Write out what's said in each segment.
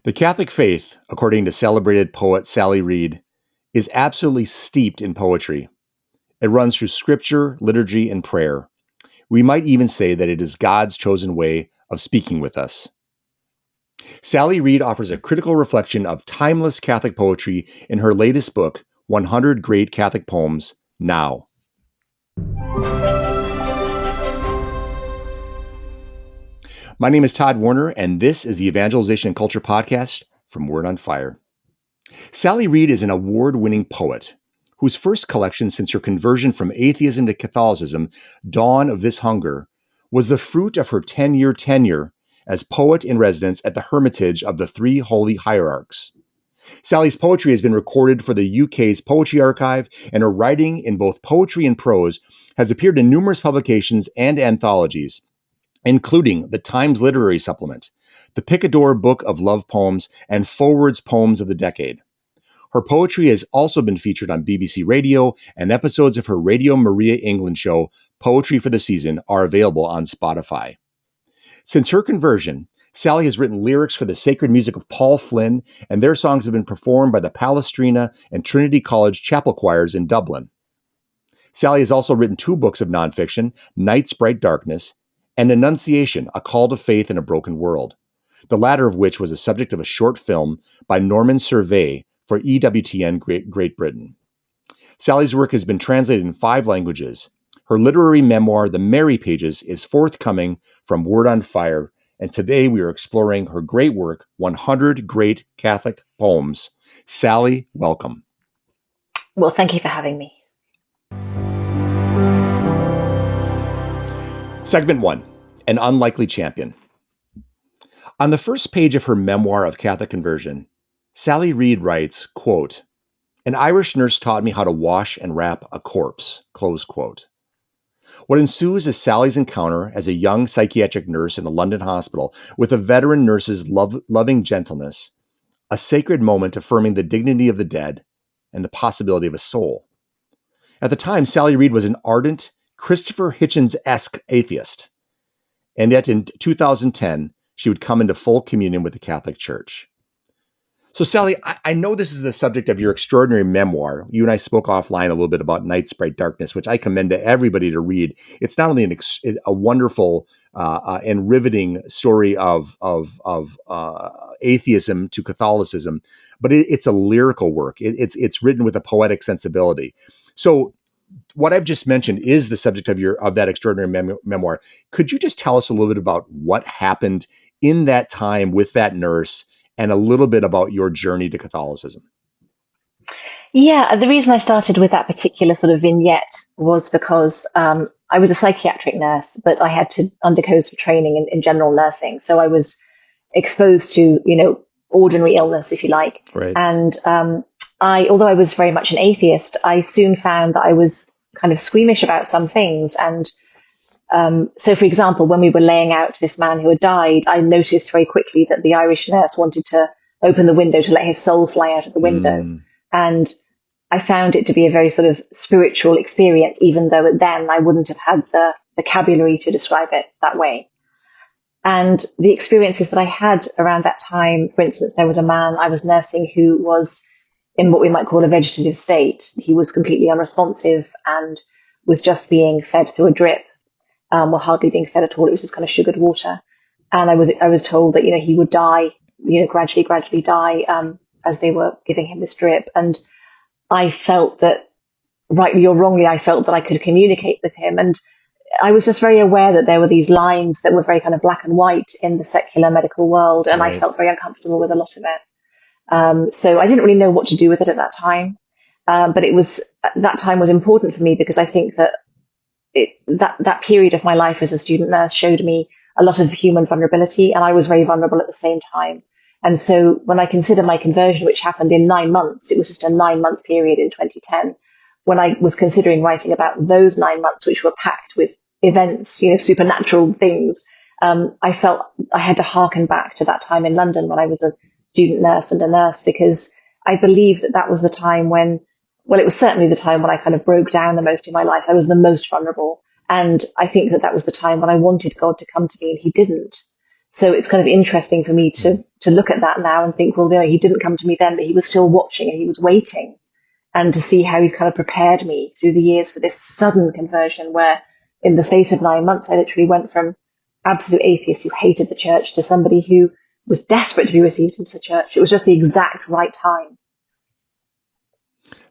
The Catholic faith, according to celebrated poet Sally Reed, is absolutely steeped in poetry. It runs through scripture, liturgy, and prayer. We might even say that it is God's chosen way of speaking with us. Sally Reed offers a critical reflection of timeless Catholic poetry in her latest book, 100 Great Catholic Poems, Now. My name is Todd Warner, and this is the Evangelization Culture Podcast from Word on Fire. Sally Reed is an award-winning poet whose first collection since her conversion from atheism to Catholicism, Dawn of This Hunger, was the fruit of her 10-year tenure as poet in residence at the Hermitage of the Three Holy Hierarchs. Sally's poetry has been recorded for the UK's Poetry Archive, and her writing in both poetry and prose has appeared in numerous publications and anthologies, including the Times Literary Supplement, the Picador Book of Love Poems, and Forward's Poems of the Decade. Her poetry has also been featured on BBC Radio, and episodes of her Radio Maria England show, Poetry for the Season, are available on Spotify. Since her conversion, Sally has written lyrics for the sacred music of Paul Flynn, and their songs have been performed by the Palestrina and Trinity College chapel choirs in Dublin. Sally has also written 2 books of nonfiction, Night's Bright Darkness and Annunciation, A Call to Faith in a Broken World, the latter of which was the subject of a short film by Norman Survey for EWTN Great Britain. Sally's work has been translated in 5 languages. Her literary memoir, The Merry Pages, is forthcoming from Word on Fire, and today we are exploring her great work, 100 Great Catholic Poems. Sally, welcome. Well, thank you for having me. Segment 1, An Unlikely Champion. On the first page of her memoir of Catholic conversion, Sally Reed writes, quote, "An Irish nurse taught me how to wash and wrap a corpse," close quote. What ensues is Sally's encounter as a young psychiatric nurse in a London hospital with a veteran nurse's loving gentleness, a sacred moment affirming the dignity of the dead and the possibility of a soul. At the time, Sally Reed was an ardent, Christopher Hitchens-esque atheist, and yet in 2010, she would come into full communion with the Catholic Church. So Sally, I know this is the subject of your extraordinary memoir. You and I spoke offline a little bit about Night's Bright Darkness, which I commend to everybody to read. It's not only a wonderful and riveting story of atheism to Catholicism, but it's a lyrical work. It's written with a poetic sensibility. So what I've just mentioned is the subject of that extraordinary memoir. Could you just tell us a little bit about what happened in that time with that nurse, and a little bit about your journey to Catholicism? Yeah, the reason I started with that particular sort of vignette was because I was a psychiatric nurse, but I had to undergo some training in general nursing. So I was exposed to, ordinary illness, if you like. Right. And although I was very much an atheist, I soon found that I was kind of squeamish about some things. And so, for example, when we were laying out this man who had died, I noticed very quickly that the Irish nurse wanted to open the window to let his soul fly out of the window. And I found it to be a very sort of spiritual experience, even though then I wouldn't have had the vocabulary to describe it that way. And the experiences that I had around that time, for instance, there was a man I was nursing who was in what we might call a vegetative state. He was completely unresponsive and was just being fed through a drip. Well, hardly being fed at all. It was just kind of sugared water. And I was told that, he would die, gradually die, as they were giving him this drip. And I felt that, rightly or wrongly, I felt that I could communicate with him. And I was just very aware that there were these lines that were very kind of black and white in the secular medical world. And Right. I felt very uncomfortable with a lot of it. So I didn't really know what to do with it at that time. But that time was important for me because I think that that period of my life as a student nurse showed me a lot of human vulnerability, and I was very vulnerable at the same time. And so when I consider my conversion, which happened in 9 months, it was just a 9-month period in 2010, when I was considering writing about those 9 months, which were packed with events, supernatural things, I felt I had to hearken back to that time in London when I was a student nurse and a nurse, because I believe that was the time when, well, it was certainly the time when I kind of broke down the most in my life. I was the most vulnerable. And I think that was the time when I wanted God to come to me, and he didn't. So it's kind of interesting for me to look at that now and think, well, he didn't come to me then, but he was still watching and he was waiting, and to see how he's kind of prepared me through the years for this sudden conversion where in the space of 9 months, I literally went from absolute atheist who hated the church to somebody who was desperate to be received into the church. It was just the exact right time.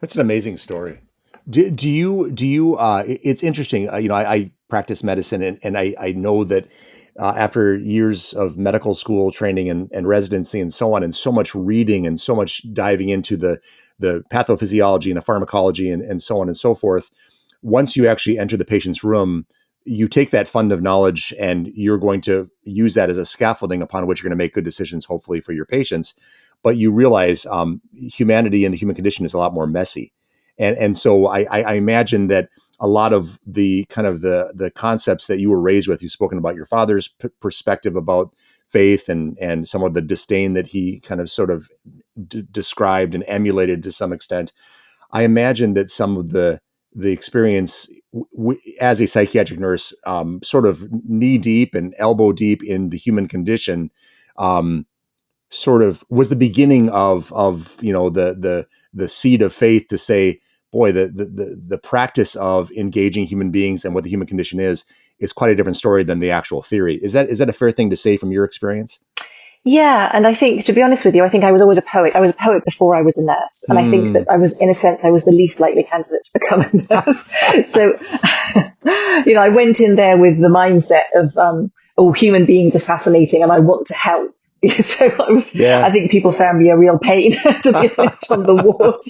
That's an amazing story. Do you, it's interesting. I practice medicine, and I know that after years of medical school training and residency and so on, and so much reading and so much diving into the pathophysiology and the pharmacology and so on and so forth, once you actually enter the patient's room, you take that fund of knowledge and you're going to use that as a scaffolding upon which you're going to make good decisions, hopefully for your patients. But you realize humanity and the human condition is a lot more messy. And so I imagine that a lot of the kind of the concepts that you were raised with, you've spoken about your father's perspective about faith and some of the disdain that he kind of sort of described and emulated to some extent. I imagine that some of the experience as a psychiatric nurse, sort of knee deep and elbow deep in the human condition, sort of was the beginning of the seed of faith to say, boy, the practice of engaging human beings and what the human condition is quite a different story than the actual theory. Is that a fair thing to say from your experience? Yeah, and I think, to be honest with you, I think I was always a poet. I was a poet before I was a nurse, and I think that I was, in a sense, I was the least likely candidate to become a nurse. So, I went in there with the mindset of, human beings are fascinating, and I want to help. So I think people found me a real pain, to be honest, on the ward.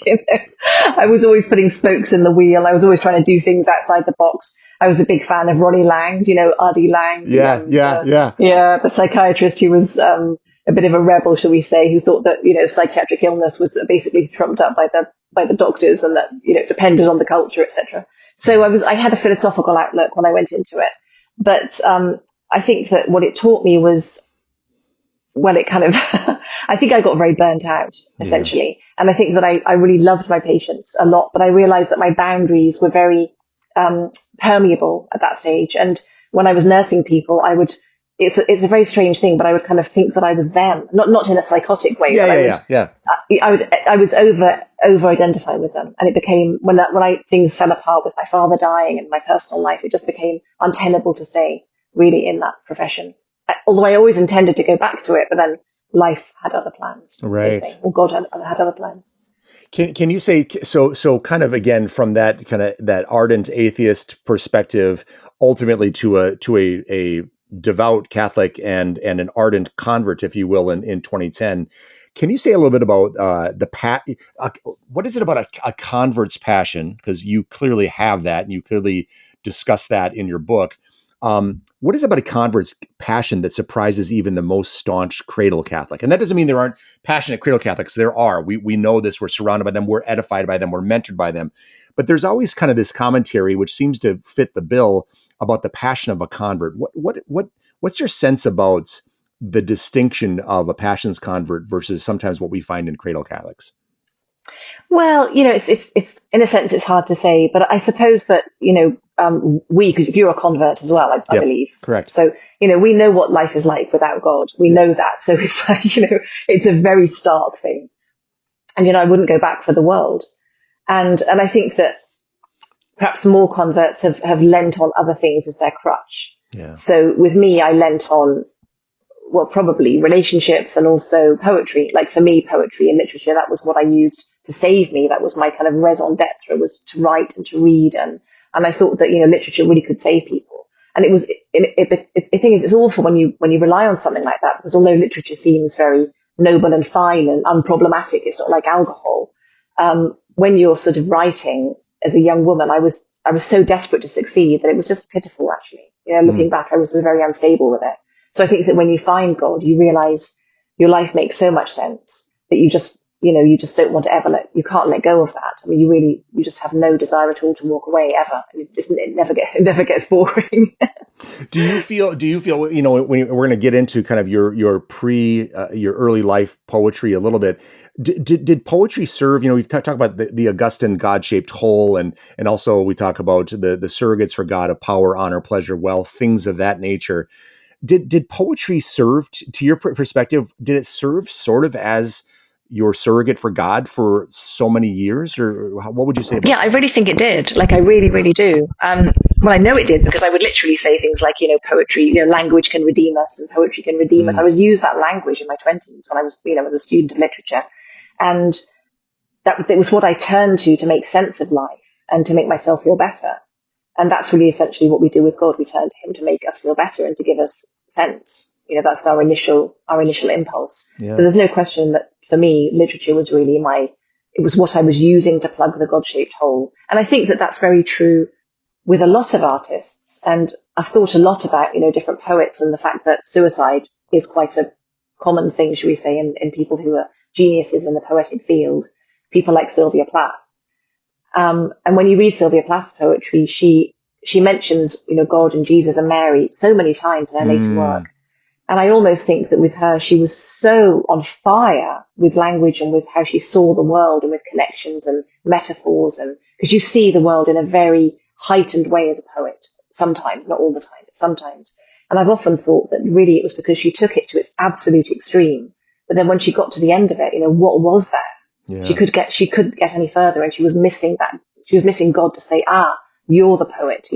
I was always putting spokes in the wheel. I was always trying to do things outside the box. I was a big fan of Ronnie Lang, R.D. Lang. The psychiatrist who was a bit of a rebel, shall we say, who thought that, psychiatric illness was basically trumped up by the doctors, and that, depended on the culture, etc. So I had a philosophical outlook when I went into it. But I think that what it taught me was, well, it kind of, I think I got very burnt out, essentially. Yeah. And I think that I really loved my patients a lot, but I realized that my boundaries were very permeable at that stage. And when I was nursing people, it's a very strange thing, but I would kind of think that I was them, not in a psychotic way. I was over identify with them. And it became, when things fell apart with my father dying and my personal life, it just became untenable to stay really in that profession. Although I always intended to go back to it, but then life had other plans. Right. Or God had other plans. Can you say, so kind of again, from that kind of that ardent atheist perspective, ultimately to a devout Catholic and an ardent convert, if you will, in 2010, can you say a little bit about what is it about a convert's passion? Because you clearly have that, and you clearly discuss that in your book. What is it about a convert's passion that surprises even the most staunch cradle Catholic? And that doesn't mean there aren't passionate cradle Catholics. There are. We know this. We're surrounded by them. We're edified by them. We're mentored by them. But there's always kind of this commentary, which seems to fit the bill, about the passion of a convert. What's your sense about the distinction of a passions convert versus sometimes what we find in cradle Catholics? Well, it's in a sense, it's hard to say, but I suppose that, because you're a convert as well, I believe. Correct. So, we know what life is like without God. We know that. So it's like, it's a very stark thing. And, I wouldn't go back for the world. And I think that perhaps more converts have lent on other things as their crutch. Yeah. So with me, I lent on, well, probably relationships and also poetry. Like for me, poetry and literature, that was what I used to save me. That was my kind of raison d'etre, was to write and to read. And I thought that, literature really could save people. And the thing is, it's awful when you rely on something like that, because although literature seems very noble and fine and unproblematic, it's not like alcohol. When you're sort of writing as a young woman, I was so desperate to succeed that it was just pitiful, actually. Looking back, I was very unstable with it. So I think that when you find God, you realize your life makes so much sense that you just don't want to ever you can't let go of that. I mean, you just have no desire at all to walk away ever. It never gets boring. Do you feel, when we're going to get into kind of your early life poetry a little bit, did poetry serve, we talk about the Augustan God-shaped whole, and also we talk about the surrogates for God of power, honor, pleasure, wealth, things of that nature. did poetry serve to your perspective? Did it serve sort of as your surrogate for God for so many years, or what would you say about Yeah, I that? really think it did. Like, I really, really do. Well, I know it did because I would literally say things like, poetry, language can redeem us and poetry can redeem us. I Mm, would use that language in my 20s when I was, was a student of literature. And that it was what I turned to make sense of life and to make myself feel better. And that's really essentially what we do with God. We turn to him to make us feel better and to give us sense. That's our initial impulse. So yeah. there's no question that for me, literature was really it was what I was using to plug the God-shaped hole. And I think that that's very true with a lot of artists. And I've thought a lot about, different poets and the fact that suicide is quite a common thing, should we say, in people who are geniuses in the poetic field, people like Sylvia Plath. And when you read Sylvia Plath's poetry, she mentions, God and Jesus and Mary so many times in her later work. Mm, And I almost think that with her, she was so on fire with language and with how she saw the world and with connections and metaphors. And because you see the world in a very heightened way as a poet, sometimes, not all the time, but sometimes. And I've often thought that really it was because she took it to its absolute extreme. But then when she got to the end of it, what was there? yeah. She couldn't get any further, and she was missing that. She was missing God to say, you're the poet,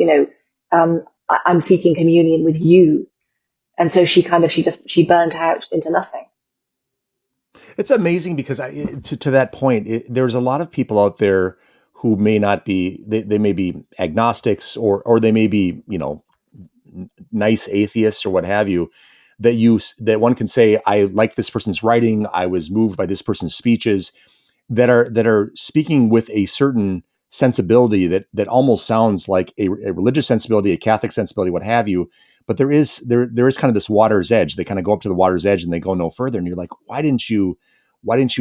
I'm seeking communion with you. And so she burnt out into nothing. It's amazing because to that point, there's a lot of people out there who may not be, they may be agnostics or they may be, nice atheists or what have you, that one can say, I like this person's writing. I was moved by this person's speeches that are speaking with a certain sensibility that almost sounds like a religious sensibility, a Catholic sensibility, what have you. But there is kind of this water's edge. They kind of go up to the water's edge and they go no further. And you're like, why didn't you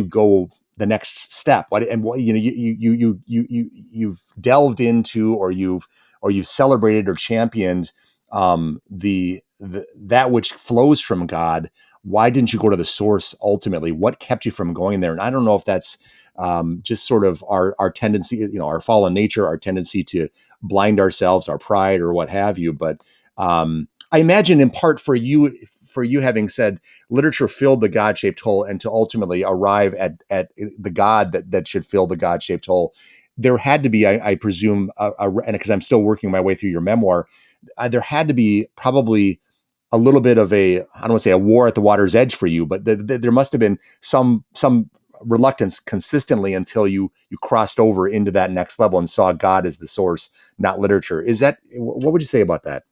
go the next step? You've delved into or you've celebrated or championed that which flows from God. Why didn't you go to the source ultimately? What kept you from going there? And I don't know if that's just sort of our tendency, our fallen nature, our tendency to blind ourselves, our pride, or what have you. But I imagine, in part, for you having said literature filled the God-shaped hole, and to ultimately arrive at the God that should fill the God-shaped hole, there had to be, I presume, and because I'm still working my way through your memoir, there had to be probably a little bit of I don't want to say a war at the water's edge for you, but there must have been some reluctance consistently until you crossed over into that next level and saw God as the source, not literature. What would you say about that?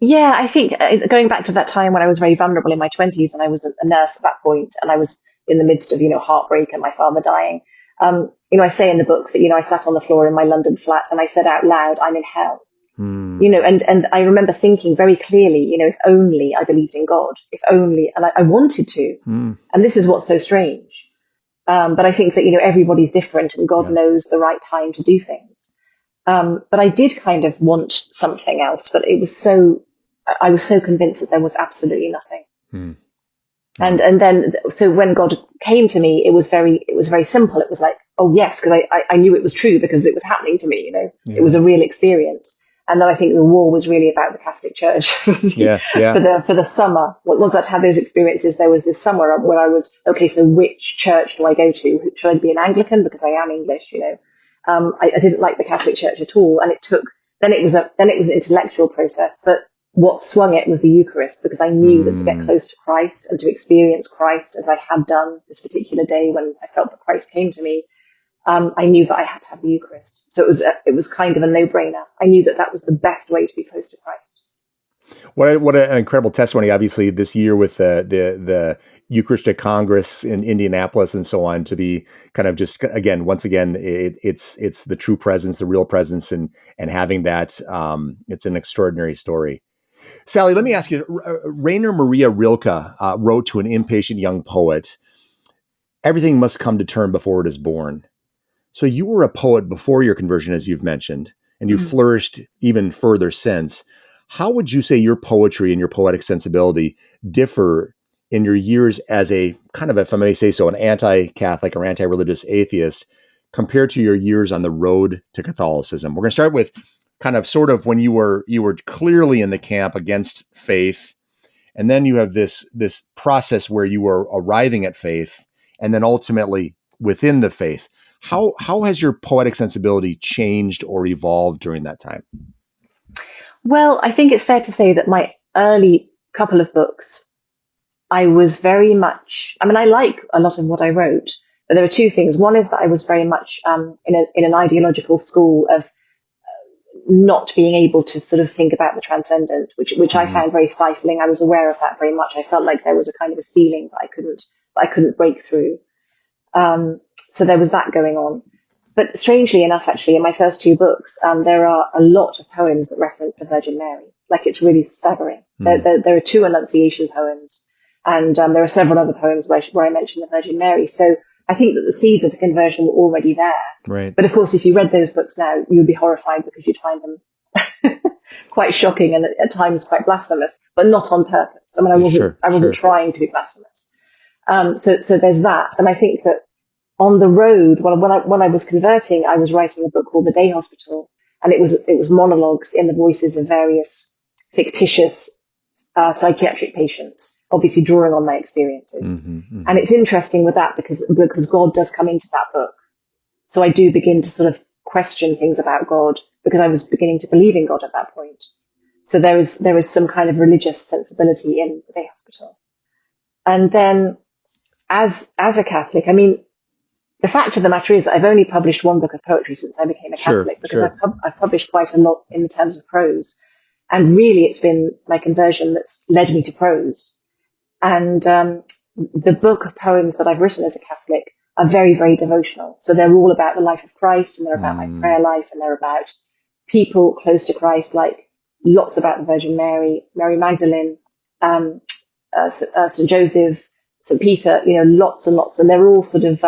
Yeah, I think going back to that time when I was very vulnerable in my 20s and I was a nurse at that point and I was in the midst of, heartbreak and my father dying. I say in the book that, I sat on the floor in my London flat and I said out loud, I'm in hell. Hmm. And I remember thinking very clearly, if only I believed in God, if only, and I wanted to. Hmm. And this is what's so strange. But I think that, everybody's different and God Yeah. knows the right time to do things. But I did kind of want something else, but I was so convinced that there was absolutely nothing. Hmm. And then, so when God came to me, it was very simple. It was like, oh yes, because I knew it was true because it was happening to me, Yeah. it was a real experience. And then I think the war was really about the Catholic Church for the summer. Once I'd had those experiences, there was this summer where I was, okay, so which church do I go to? Should I be an Anglican because I am English, I didn't like the Catholic Church at all. And then it was an intellectual process, but what swung it was the Eucharist, because I knew that to get close to Christ and to experience Christ as I had done this particular day when I felt that Christ came to me, I knew that I had to have the Eucharist. So it was kind of a no-brainer. I knew that was the best way to be close to Christ. What an incredible testimony! Obviously, this year with the Eucharistic Congress in Indianapolis and so on, to be kind of just once again, it's the true presence, the real presence, and having that. It's an extraordinary story. Sally, let me ask you. Rainer Maria Rilke wrote to an impatient young poet, "Everything must come to term before it is born." So you were a poet before your conversion, as you've mentioned, and you flourished even further since. How would you say your poetry and your poetic sensibility differ in your years as a kind of, if I may say so, an anti-Catholic or anti-religious atheist compared to your years on the road to Catholicism? We're going to start with kind of sort of when you were clearly in the camp against faith, and then you have this process where you are arriving at faith, and then ultimately within the faith. How has your poetic sensibility changed or evolved during that time? Well, I think it's fair to say that my early couple of books, I was very much, I mean, I like a lot of what I wrote, but there are two things. One is that I was very much in an ideological school of not being able to sort of think about the transcendent, which I found very stifling. I was aware of that very much. I felt like there was a kind of a ceiling that I couldn't break through. So there was that going on. But strangely enough, actually, in my first two books, there are a lot of poems that reference the Virgin Mary. Like, it's really staggering. There are two Annunciation poems, and there are several other poems where I mention the Virgin Mary. So I think that the seeds of the conversion were already there. Right. But of course, if you read those books now, you'd be horrified because you'd find them quite shocking and at times quite blasphemous, but not on purpose. I mean, I wasn't trying to be blasphemous. So there's that. And I think that on the road, when I was converting, I was writing a book called The Day Hospital, and it was monologues in the voices of various fictitious psychiatric patients, obviously drawing on my experiences. And it's interesting with that because God does come into that book. So I do begin to sort of question things about God because I was beginning to believe in God at that point. So there is some kind of religious sensibility in The Day Hospital. And then as a Catholic, I mean, the fact of the matter is that I've only published one book of poetry since I became a Catholic, because I've published quite a lot in the terms of prose. And really, it's been my conversion that's led me to prose. And the book of poems that I've written as a Catholic are very, very devotional. So they're all about the life of Christ, and they're about my prayer life, and they're about people close to Christ, like lots about the Virgin Mary, Mary Magdalene, St. Joseph, St. Peter, lots and lots. And they're all sort of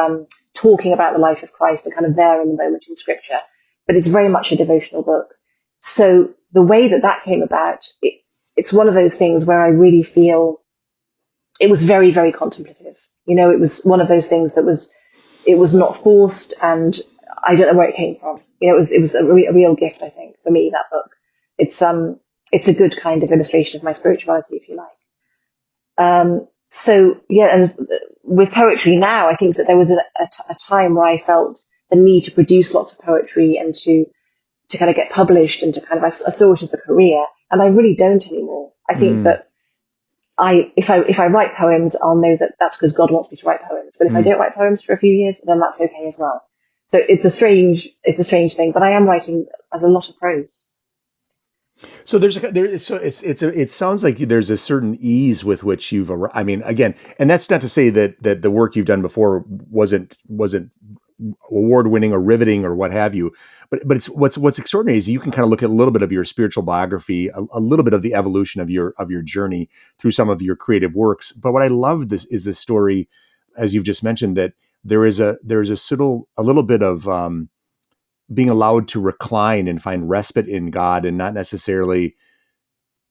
talking about the life of Christ and kind of there in the moment in Scripture. But it's very much a devotional book. So the way that came about, it's one of those things where I really feel it was very, very contemplative. It was one of those things it was not forced, and I don't know where it came from. It was a real gift, I think, for me, that book. It's a good kind of illustration of my spirituality, if you like. So yeah, and with poetry now, I think that there was a time where I felt the need to produce lots of poetry and to kind of get published and to kind of, I saw it as a career, and I really don't anymore. I think that if I write poems, I'll know that that's because God wants me to write poems. But if I don't write poems for a few years, then that's okay as well. So it's a strange thing, but I am writing as a lot of prose. So it sounds like there's a certain ease with which you've, I mean, again, and that's not to say that the work you've done before wasn't award-winning or riveting or what have you, but it's what's extraordinary is you can kind of look at a little bit of your spiritual biography, a little bit of the evolution of your journey through some of your creative works. But what I love is this story, as you've just mentioned, that there is a little bit of being allowed to recline and find respite in God, and not necessarily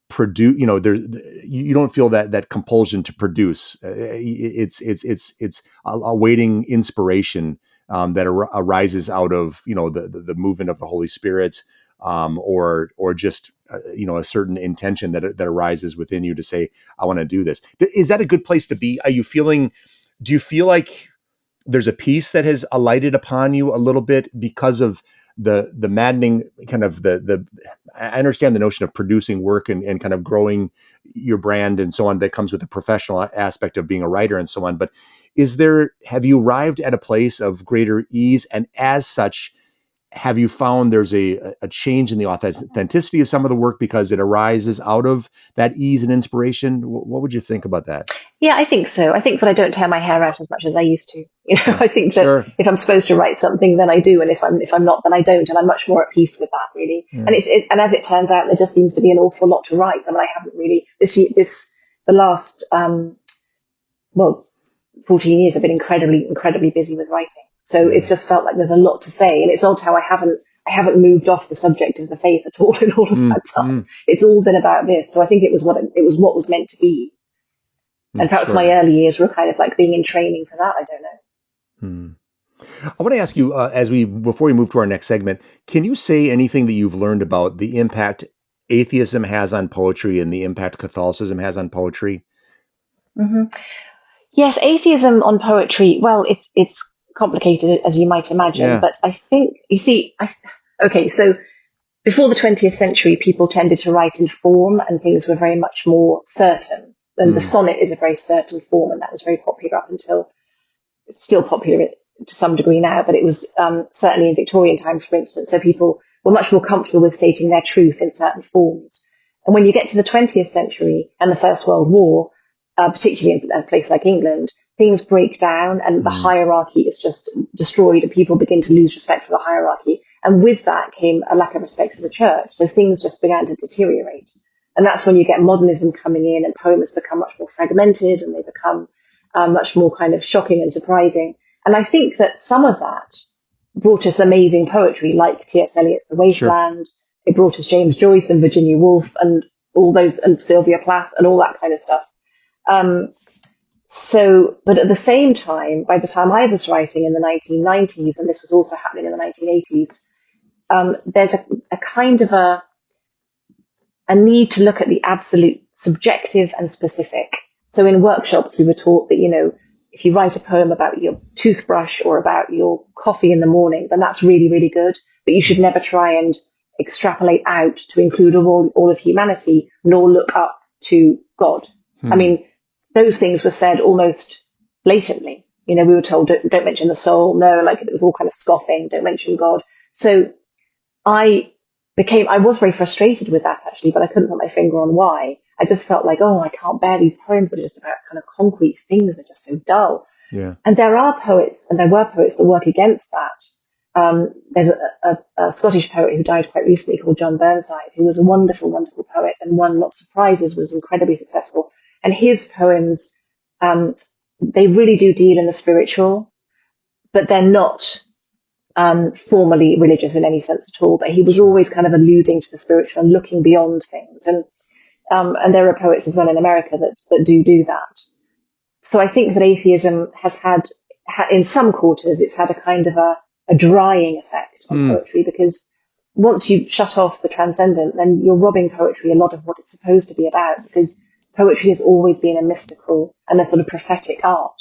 produce. You don't feel that compulsion to produce. It's awaiting inspiration that arises out of the movement of the Holy Spirit, or just a certain intention that arises within you to say, I want to do this. Is that a good place to be? Do you feel like there's a peace that has alighted upon you a little bit because of the maddening kind of I understand the notion of producing work and kind of growing your brand and so on that comes with the professional aspect of being a writer and so on. But have you arrived at a place of greater ease? And as such, have you found there's a change in the authenticity of some of the work because it arises out of that ease and inspiration? What would you think about that? Yeah, I think so. I think that I don't tear my hair out as much as I used to. I think that if I'm supposed to write something, then I do, and if I'm not, then I don't, and I'm much more at peace with that, really. Yeah. And as it turns out, there just seems to be an awful lot to write. I mean, I haven't really the last 14 years I've been incredibly busy with writing. So it's just felt like there's a lot to say, and it's odd how I haven't moved off the subject of the faith at all in all of that time. It's all been about this. So I think it was what was meant to be. And perhaps my early years were kind of like being in training for that. I don't know. I want to ask you, before we move to our next segment, can you say anything that you've learned about the impact atheism has on poetry and the impact Catholicism has on poetry? Hmm. Yes, atheism on poetry. Well, it's complicated as you might imagine, Yeah. but I think you see. Okay, so before the 20th century, people tended to write in form, and things were very much more certain. And the Mm. sonnet is a very certain form, and that was very popular up until it's still popular to some degree now, but it was certainly in Victorian times, for instance. So people were much more comfortable with stating their truth in certain forms. And when you get to the 20th century and the First World War, particularly in a place like England, things break down and the Mm. hierarchy is just destroyed and people begin to lose respect for the hierarchy. And with that came a lack of respect for the church. So things just began to deteriorate. And that's when you get modernism coming in and poems become much more fragmented and they become much more kind of shocking and surprising. And I think that some of that brought us amazing poetry like T.S. Eliot's The Sure. Wasteland. It brought us James Joyce and Virginia Woolf and all those, and Sylvia Plath and all that kind of stuff. But at the same time, by the time I was writing in the 1990s, and this was also happening in the 1980s, there's a kind of a need to look at the absolute subjective and specific. So in workshops, we were taught that, if you write a poem about your toothbrush or about your coffee in the morning, then that's really, really good. But you should never try and extrapolate out to include all of humanity, nor look up to God. I mean, those things were said almost blatantly. We were told, don't mention the soul. No, like it was all kind of scoffing. Don't mention God. So I was very frustrated with that actually, but I couldn't put my finger on why. I just felt like, I can't bear these poems that are just about kind of concrete things. They're just so dull. Yeah. And there are poets, and there were poets that work against that. There's a Scottish poet who died quite recently called John Burnside, who was a wonderful, wonderful poet and won lots of prizes, was incredibly successful. And his poems, they really do deal in the spiritual, but they're not formally religious in any sense at all, but he was always kind of alluding to the spiritual and looking beyond things. And there are poets as well in America that do that. So I think that atheism has had in some quarters, it's had a kind of a drying effect on poetry, because once you shut off the transcendent, then you're robbing poetry a lot of what it's supposed to be about, because poetry has always been a mystical and a sort of prophetic art.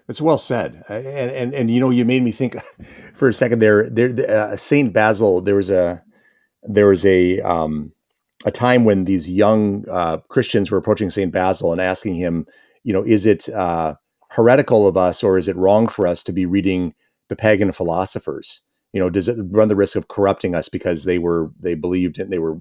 It's well said, and you made me think for a second there. Saint Basil. There was a time when these young Christians were approaching Saint Basil and asking him, is it heretical of us, or is it wrong for us to be reading the pagan philosophers? Does it run the risk of corrupting us because they believed and they were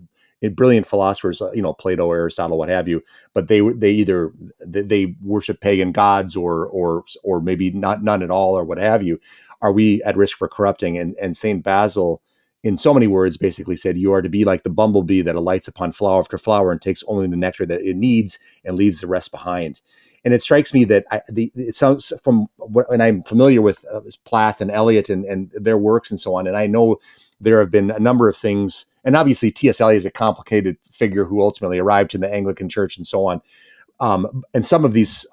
brilliant philosophers, Plato, Aristotle, what have you, but they either they worship pagan gods or maybe none at all or what have you. Are we at risk for corrupting? And Saint Basil, in so many words, basically said, you are to be like the bumblebee that alights upon flower after flower and takes only the nectar that it needs and leaves the rest behind. And it strikes me that it sounds from what, and I'm familiar with Plath and Eliot and their works and so on. And I know there have been a number of things, and obviously T.S. Eliot is a complicated figure who ultimately arrived in the Anglican Church and so on. And some of these,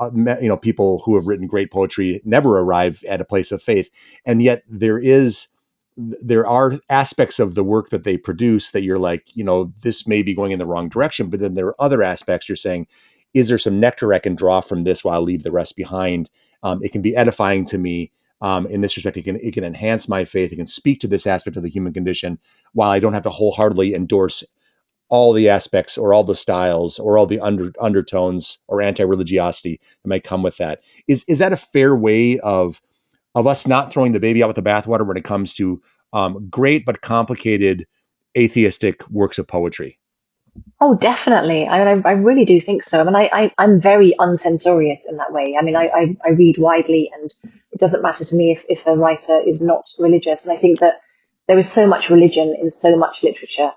people who have written great poetry never arrive at a place of faith. And yet there are aspects of the work that they produce that you're like, this may be going in the wrong direction. But then there are other aspects you're saying, is there some nectar I can draw from this while I leave the rest behind? It can be edifying to me. In this respect, it can enhance my faith. It can speak to this aspect of the human condition while I don't have to wholeheartedly endorse all the aspects or all the styles or all the undertones or anti-religiosity that might come with that. Is that a fair way of us not throwing the baby out with the bathwater when it comes to great but complicated atheistic works of poetry? Oh, definitely. I really do think so. I mean, I'm very uncensorious in that way. I mean, I read widely, and it doesn't matter to me if a writer is not religious. And I think that there is so much religion in so much literature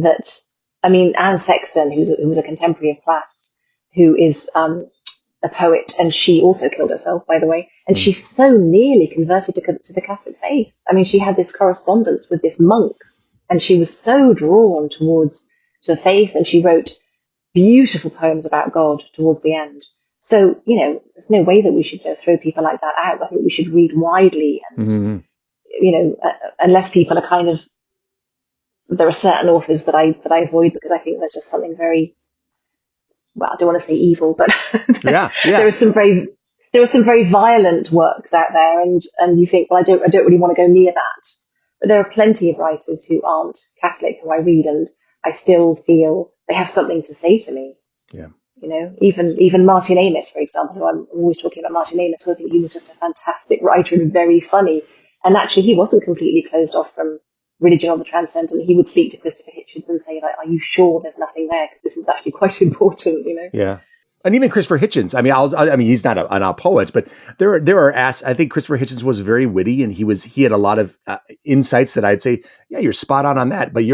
that, I mean, Anne Sexton, who was a contemporary of Plath's, who is a poet, and she also killed herself, by the way, and she so nearly converted to the Catholic faith. I mean, she had this correspondence with this monk, and she was so drawn to the faith, and she wrote beautiful poems about God towards the end. So, there's no way that we should throw people like that out. I think we should read widely, and, unless people are kind of there are certain authors that I avoid because I think there's just something very, well, I don't want to say evil, but Yeah, there yeah, are some very violent works out there, and you think, well, I don't really want to go near that. But there are plenty of writers who aren't Catholic who I read, and I still feel they have something to say to me. yeah. You know, even Martin Amis, for example, who I'm always talking about Martin Amis, who I think he was just a fantastic writer and very funny. And actually, he wasn't completely closed off from religion or the transcendent. He would speak to Christopher Hitchens and say, like, "Are you sure there's nothing there? Because this is actually quite important." You know. Yeah. And even Christopher Hitchens. I mean, I mean, he's not a poet, but there are I think Christopher Hitchens was very witty, and he had a lot of insights that I'd say, yeah, you're spot on that. But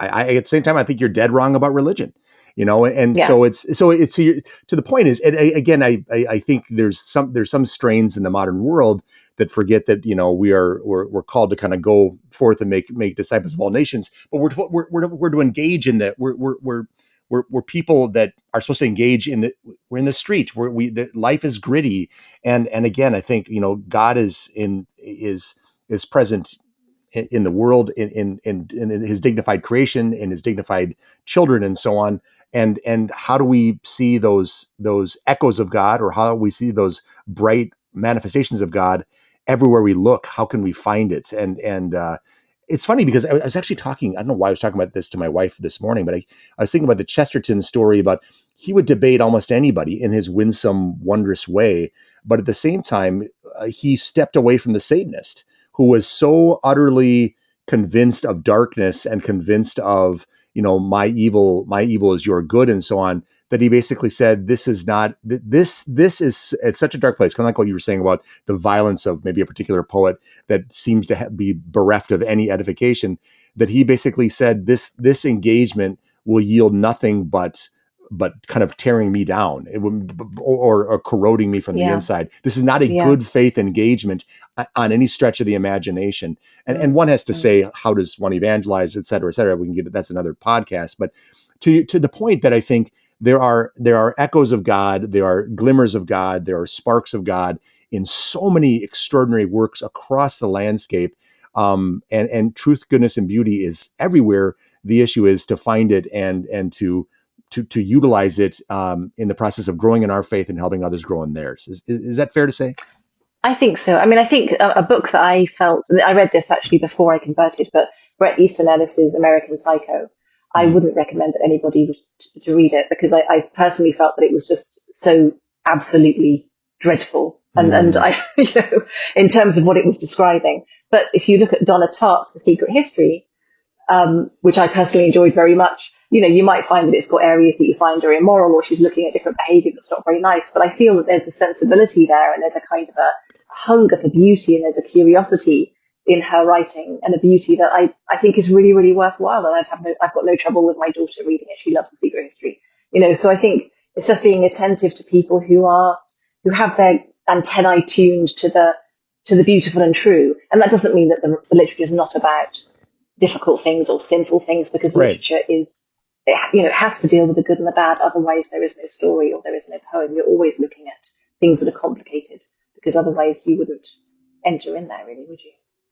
I at the same time, I think you're dead wrong about religion, you know. And Yeah. so to the point is, and again, I think there's some strains in the modern world that forget that, you know, we're called to kind of go forth and make disciples of all nations, but we're to engage in that. We're people that are supposed to engage we're in the street where life is gritty. And again, I think, you know, God is present in the world, in his dignified creation, in his dignified children, and so on. And how do we see those echoes of God, or how do we see those bright manifestations of God everywhere we look? How can we find it? And it's funny because I was actually talking, I don't know why I was talking about this to my wife this morning, but I was thinking about the Chesterton story about he would debate almost anybody in his winsome, wondrous way. But at the same time, he stepped away from the Satanist who was so utterly convinced of darkness and convinced of, you know, my evil is your good, and so on, that he basically said, this is not, this is, it's such a dark place. Kind of like what you were saying about the violence of maybe a particular poet that seems to be bereft of any edification, that he basically said, this engagement will yield nothing but kind of tearing me down, or corroding me from the Yeah. inside. This is not a Yeah. good faith engagement on any stretch of the imagination. And Mm. one has to say, how does one evangelize, et cetera, et cetera. We can get, that's another podcast. But to the point that I think there are echoes of God, there are glimmers of God, there are sparks of God in so many extraordinary works across the landscape. And truth, goodness, and beauty is everywhere. The issue is to find it and to utilize it in the process of growing in our faith and helping others grow in theirs. Is that fair to say? I think so. I mean, I think a book that I read this actually before I converted, but Bret Easton Ellis's American Psycho, I Mm. wouldn't recommend that anybody was to read it because I personally felt that it was just so absolutely dreadful. And Mm. I, you know, in terms of what it was describing. But if you look at Donna Tartt's The Secret History, which I personally enjoyed very much, you know, you might find that it's got areas that you find are immoral, or she's looking at different behavior that's not very nice. But I feel that there's a sensibility there, and there's a kind of a hunger for beauty, and there's a curiosity in her writing, and a beauty that I think is really, really worthwhile. And I've got no trouble with my daughter reading it. She loves The Secret History, you know. So I think it's just being attentive to people who have their antennae tuned to the beautiful and true. And that doesn't mean that the literature is not about difficult things or sinful things, because Right. literature it has to deal with the good and the bad. Otherwise, there is no story or there is no poem. You're always looking at things that are complicated, because otherwise you wouldn't enter in there, really, would you?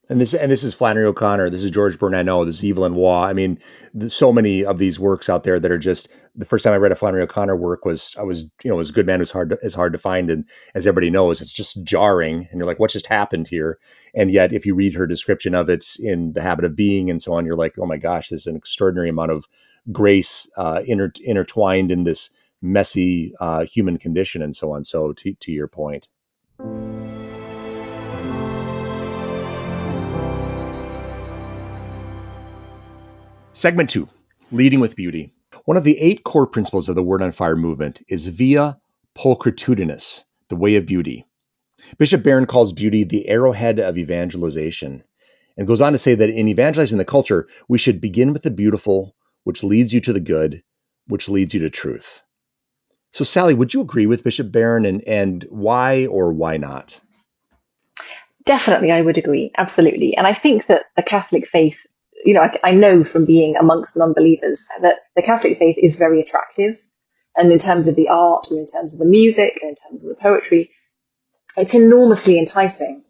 And this is Flannery O'Connor. This is George Bernanot. This is Evelyn Waugh. I mean, so many of these works out there that are just, the first time I read a Flannery O'Connor work was Good Man is hard to find, and as everybody knows, it's just jarring, and you're like, what just happened here? And yet, if you read her description of it in The Habit of Being and so on, you're like, oh my gosh, there's an extraordinary amount of grace intertwined in this messy human condition, and so on. So to your point. Segment 2, Leading with Beauty. One of the 8 core principles of the Word on Fire movement is via pulchritudinis, the way of beauty. Bishop Barron calls beauty the arrowhead of evangelization, and goes on to say that in evangelizing the culture, we should begin with the beautiful, which leads you to the good, which leads you to truth. So, Sally, would you agree with Bishop Barron, and why or why not? Definitely, I would agree. Absolutely. And I think that the Catholic faith, you know, I know from being amongst non-believers that the Catholic faith is very attractive. And in terms of the art, and in terms of the music, and in terms of the poetry, it's enormously enticing.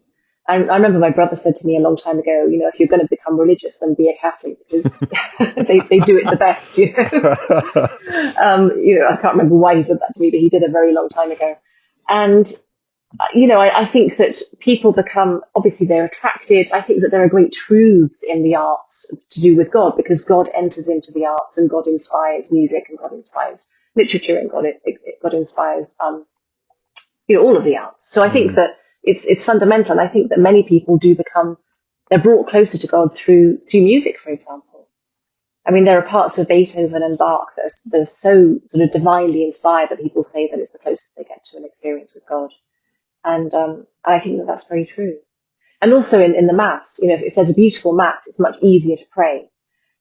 I remember my brother said to me a long time ago, if you're going to become religious, then be a Catholic because they do it the best, I can't remember why he said that to me, but he did a very long time ago. And, I think that people become, obviously they're attracted. I think that there are great truths in the arts to do with God because God enters into the arts and God inspires music and God inspires literature and God inspires, all of the arts. So I think that it's fundamental. And I think that many people they're brought closer to God through music, for example. I mean, there are parts of Beethoven and Bach that are so sort of divinely inspired that people say that it's the closest they get to an experience with God. And I think that that's very true. And also in the Mass, if there's a beautiful Mass, it's much easier to pray.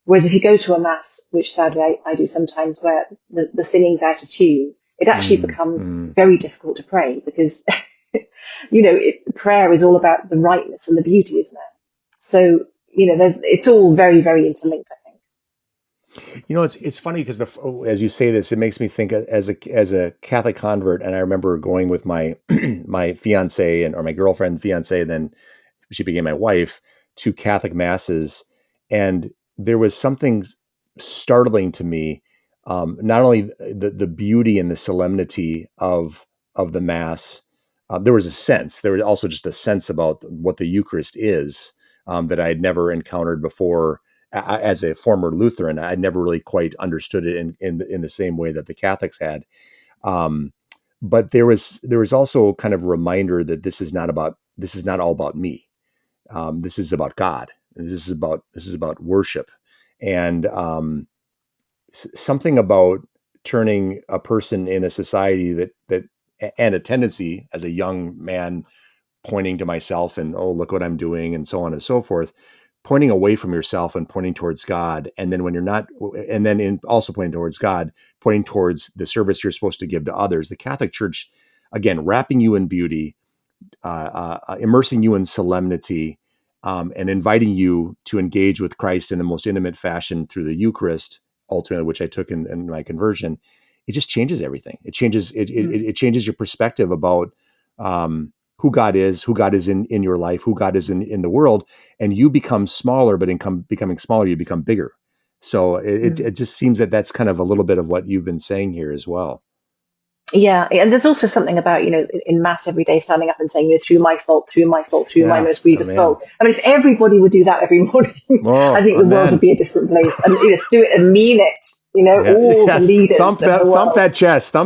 Whereas if you go to a Mass, which sadly I do sometimes, where the singing's out of tune, it actually becomes very difficult to pray because, prayer is all about the rightness and the beauty, isn't it? So, it's all very, very interlinked, I think. It's funny because as you say this, it makes me think as a Catholic convert, and I remember going with my my fiance or my girlfriend fiance, then she became my wife, to Catholic masses, and there was something startling to me. Not only the beauty and the solemnity of the Mass, there was a sense. There was also just a sense about what the Eucharist is that I had never encountered before. As a former Lutheran, I never really quite understood it in the same way that the Catholics had. But there was also kind of a reminder that this is not all about me. This is about God. This is about worship, and something about turning a person in a society that and a tendency as a young man pointing to myself and, oh, look what I'm doing, and so on and so forth, pointing away from yourself and pointing towards God. And then when you're not, and then also pointing towards God, pointing towards the service you're supposed to give to others. The Catholic Church, again, wrapping you in beauty, immersing you in solemnity, and inviting you to engage with Christ in the most intimate fashion through the Eucharist, ultimately, which I took in my conversion. It just changes everything. It changes it changes your perspective about who God is in your life, who God is in the world, and you become smaller, but becoming smaller, you become bigger. So it just seems that that's kind of a little bit of what you've been saying here as well. Yeah, and there's also something about, in Mass every day standing up and saying, through my fault, through my most grievous fault. I mean, if everybody would do that every morning, I think the world would be a different place. And do it and mean it. All the leaders thump that chest a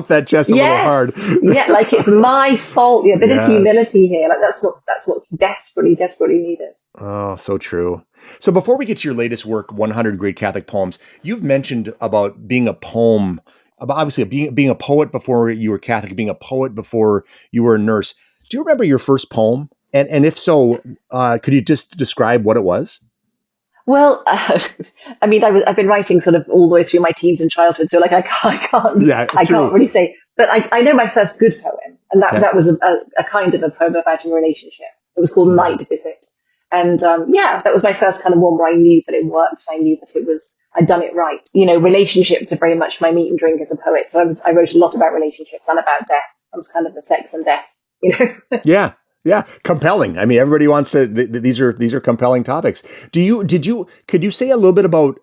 little hard. Yeah, like it's my fault. Yeah, a bit of humility here. Like that's what's desperately needed. Oh, so true. So before we get to your latest work, 100 Great Catholic Poems, you've mentioned about being a poem, about obviously being a poet before you were Catholic, being a poet before you were a nurse. Do you remember your first poem? And if so, could you just describe what it was? Well, I mean, I've been writing sort of all the way through my teens and childhood, so like I can't really say. But I know my first good poem, and that was a kind of a poem about a relationship. It was called Night Visit, and that was my first kind of one where I knew that it worked. I knew that I'd done it right. Relationships are very much my meat and drink as a poet, so I wrote a lot about relationships and about death. I was kind of the sex and death, Yeah. Yeah, compelling. I mean, everybody wants to. These are compelling topics. Could you say a little bit about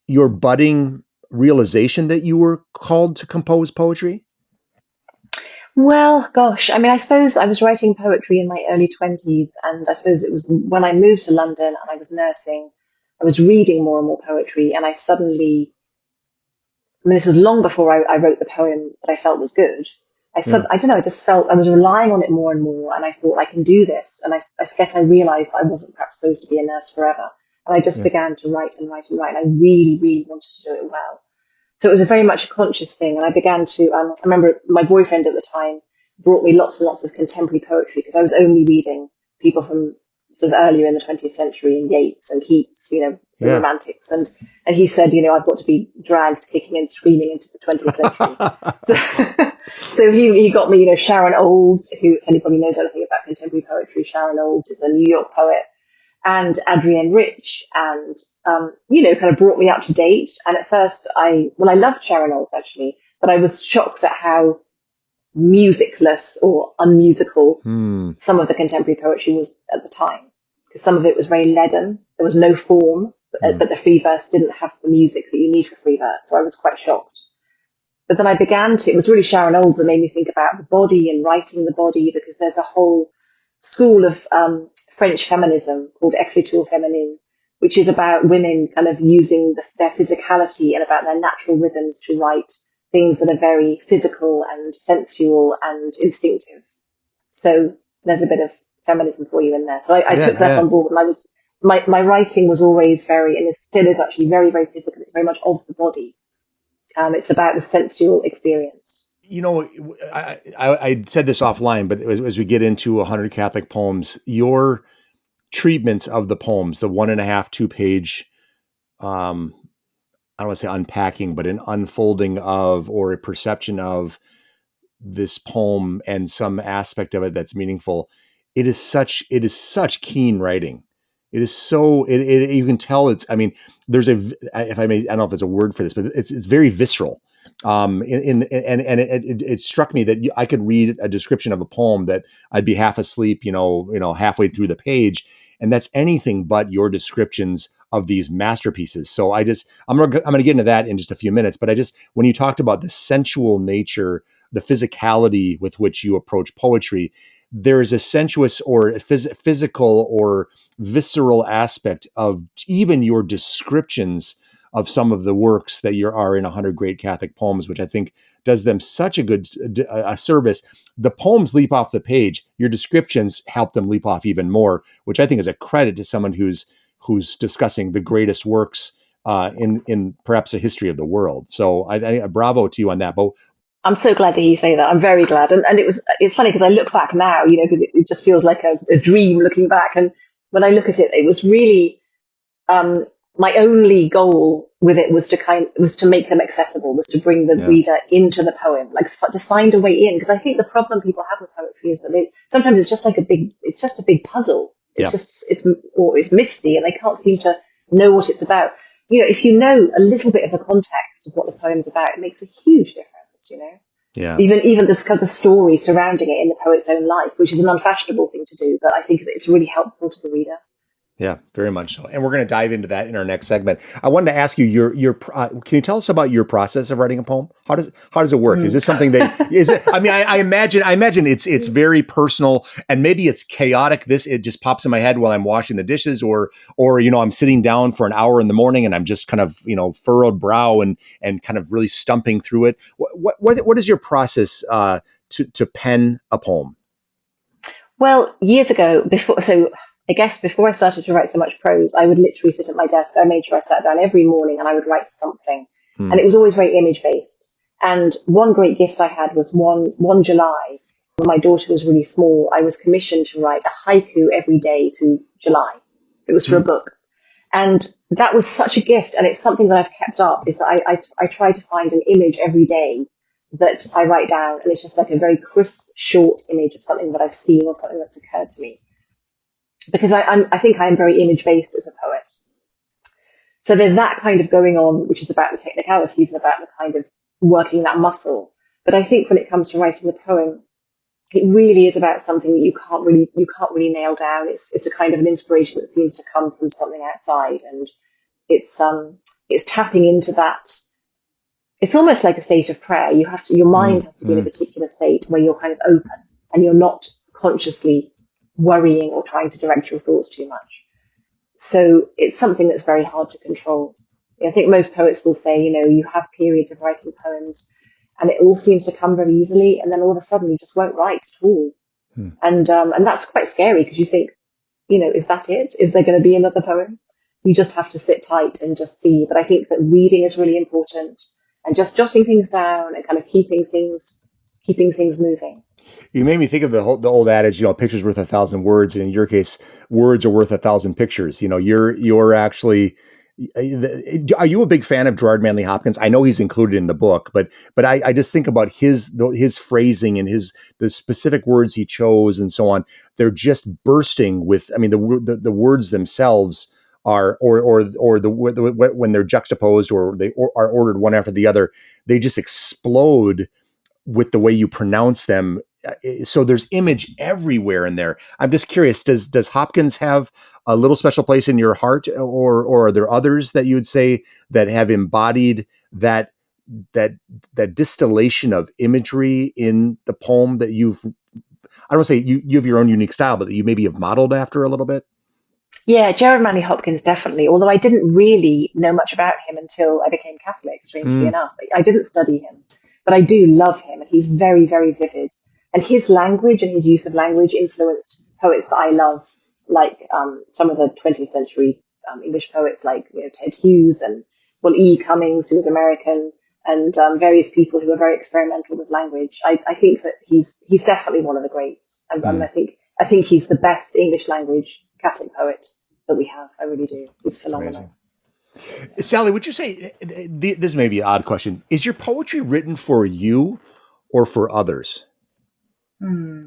your budding realization that you were called to compose poetry? Well, gosh, I mean, I suppose I was writing poetry in my early 20s, and I suppose it was when I moved to London and I was nursing, I was reading more and more poetry, and this was long before I wrote the poem that I felt was good. I don't know, I just felt I was relying on it more and more, and I thought I can do this. And I guess I realized I wasn't perhaps supposed to be a nurse forever. And I just began to write and write and write. And I really, really wanted to do it well. So it was very much a conscious thing. And I began to, I remember my boyfriend at the time brought me lots and lots of contemporary poetry because I was only reading people from sort of earlier in the 20th century, and Yeats and Keats, the Romantics. And he said, I've got to be dragged kicking and screaming into the 20th century. So he got me, Sharon Olds, who, if anybody knows anything about contemporary poetry, Sharon Olds is a New York poet, and Adrienne Rich, and, kind of brought me up to date. And at first I loved Sharon Olds actually, but I was shocked at how musicless or unmusical Hmm. some of the contemporary poetry was at the time, because some of it was very leaden. There was no form, but the free verse didn't have the music that you need for free verse. So I was quite shocked. But then it was really Sharon Olds that made me think about the body and writing the body, because there's a whole school of French feminism called écriture féminine, which is about women kind of using their physicality and about their natural rhythms to write things that are very physical and sensual and instinctive. So there's a bit of feminism for you in there. So I took that on board, and my writing was always very, and it still is actually very, very physical. It's very much of the body. It's about the sensual experience. You know, I said this offline, but as we get into 100 Catholic poems, your treatment of the poems, the 1.5, 2-page, I don't want to say unpacking, but an unfolding of, or a perception of this poem and some aspect of it that's meaningful. It is such keen writing. It is so, you can tell it's, I mean, there's if I may, I don't know if it's a word for this, but it's very visceral. It struck me that I could read a description of a poem that I'd be half asleep, halfway through the page. And that's anything but your descriptions of these masterpieces. So I'm going to get into that in just a few minutes, but when you talked about the sensual nature, the physicality with which you approach poetry, there is a sensuous or physical or visceral aspect of even your descriptions of some of the works that are in 100 Great Catholic Poems, which I think does them such a good service. The poems leap off the page. Your descriptions help them leap off even more, which I think is a credit to someone who's discussing the greatest works in perhaps a history of the world. So I bravo to you on that. But I'm so glad to hear you say that. I'm very glad. And it's funny because I look back now, because it just feels like a dream looking back. And when I look at it, it was really, my only goal with it was to make them accessible, was to bring the reader into the poem, like to find a way in. Because I think the problem people have with poetry is that sometimes it's just a big puzzle. It's misty and they can't seem to know what it's about. If you know a little bit of the context of what the poem's about, it makes a huge difference. Yeah. Even the story surrounding it in the poet's own life, which is an unfashionable thing to do, but I think that it's really helpful to the reader. Yeah, very much so. And we're going to dive into that in our next segment. I wanted to ask you can you tell us about your process of writing a poem? How does it work? Is this something that is it? I mean, I imagine it's very personal and maybe it's chaotic. It just pops in my head while I'm washing the dishes or I'm sitting down for an hour in the morning and I'm just kind of, furrowed brow and kind of really stumping through it. What is your process to pen a poem? Well, years ago, before I started to write so much prose, I would literally sit at my desk. I made sure I sat down every morning and I would write something. And it was always very image based. And one great gift I had was one July, when my daughter was really small, I was commissioned to write a haiku every day through July. It was for a book. And that was such a gift. And it's something that I've kept up, is that I try to find an image every day that I write down. And it's just like a very crisp, short image of something that I've seen or something that's occurred to me. Because I think I'm very image based as a poet. So there's that kind of going on, which is about the technicalities and about the kind of working that muscle. But I think when it comes to writing a poem, it really is about something that you can't really nail down. It's a kind of an inspiration that seems to come from something outside, and it's tapping into that. It's almost like a state of prayer. Your mind has to be in a particular state where you're kind of open and you're not consciously worrying or trying to direct your thoughts too much. So it's something that's very hard to control. I think most poets will say, you have periods of writing poems and it all seems to come very easily, and then all of a sudden you just won't write at all. And that's quite scary, because you think, is that it? Is there going to be another poem? You just have to sit tight and just see. But I think that reading is really important, and just jotting things down and kind of keeping things moving. You made me think of the old adage, a picture's worth 1,000 words. And in your case, words are worth 1,000 pictures. You're actually, are you a big fan of Gerard Manley Hopkins? I know he's included in the book, but I just think about his phrasing and the specific words he chose and so on. They're just bursting with, the words themselves are, when they're juxtaposed or they are ordered one after the other, they just explode with the way you pronounce them. So there's image everywhere in there. I'm just curious, does Hopkins have a little special place in your heart, or are there others that you would say that have embodied that that that distillation of imagery in the poem that you've, I don't want to say you have your own unique style, but that you maybe have modeled after a little bit? Yeah, Gerard Manley Hopkins, definitely. Although I didn't really know much about him until I became Catholic, strangely Mm, enough. I didn't study him, but I do love him, and he's very, very vivid. And his language and his use of language influenced poets that I love, like some of the 20th century English poets, like Ted Hughes and E. Cummings, who was American, and various people who are very experimental with language. I think that he's definitely one of the greats, and mm, I think he's the best English language Catholic poet that we have. I really do. He's that's amazing. phenomenal. Sally, would you say, this may be an odd question, is your poetry written for you or for others? Hmm.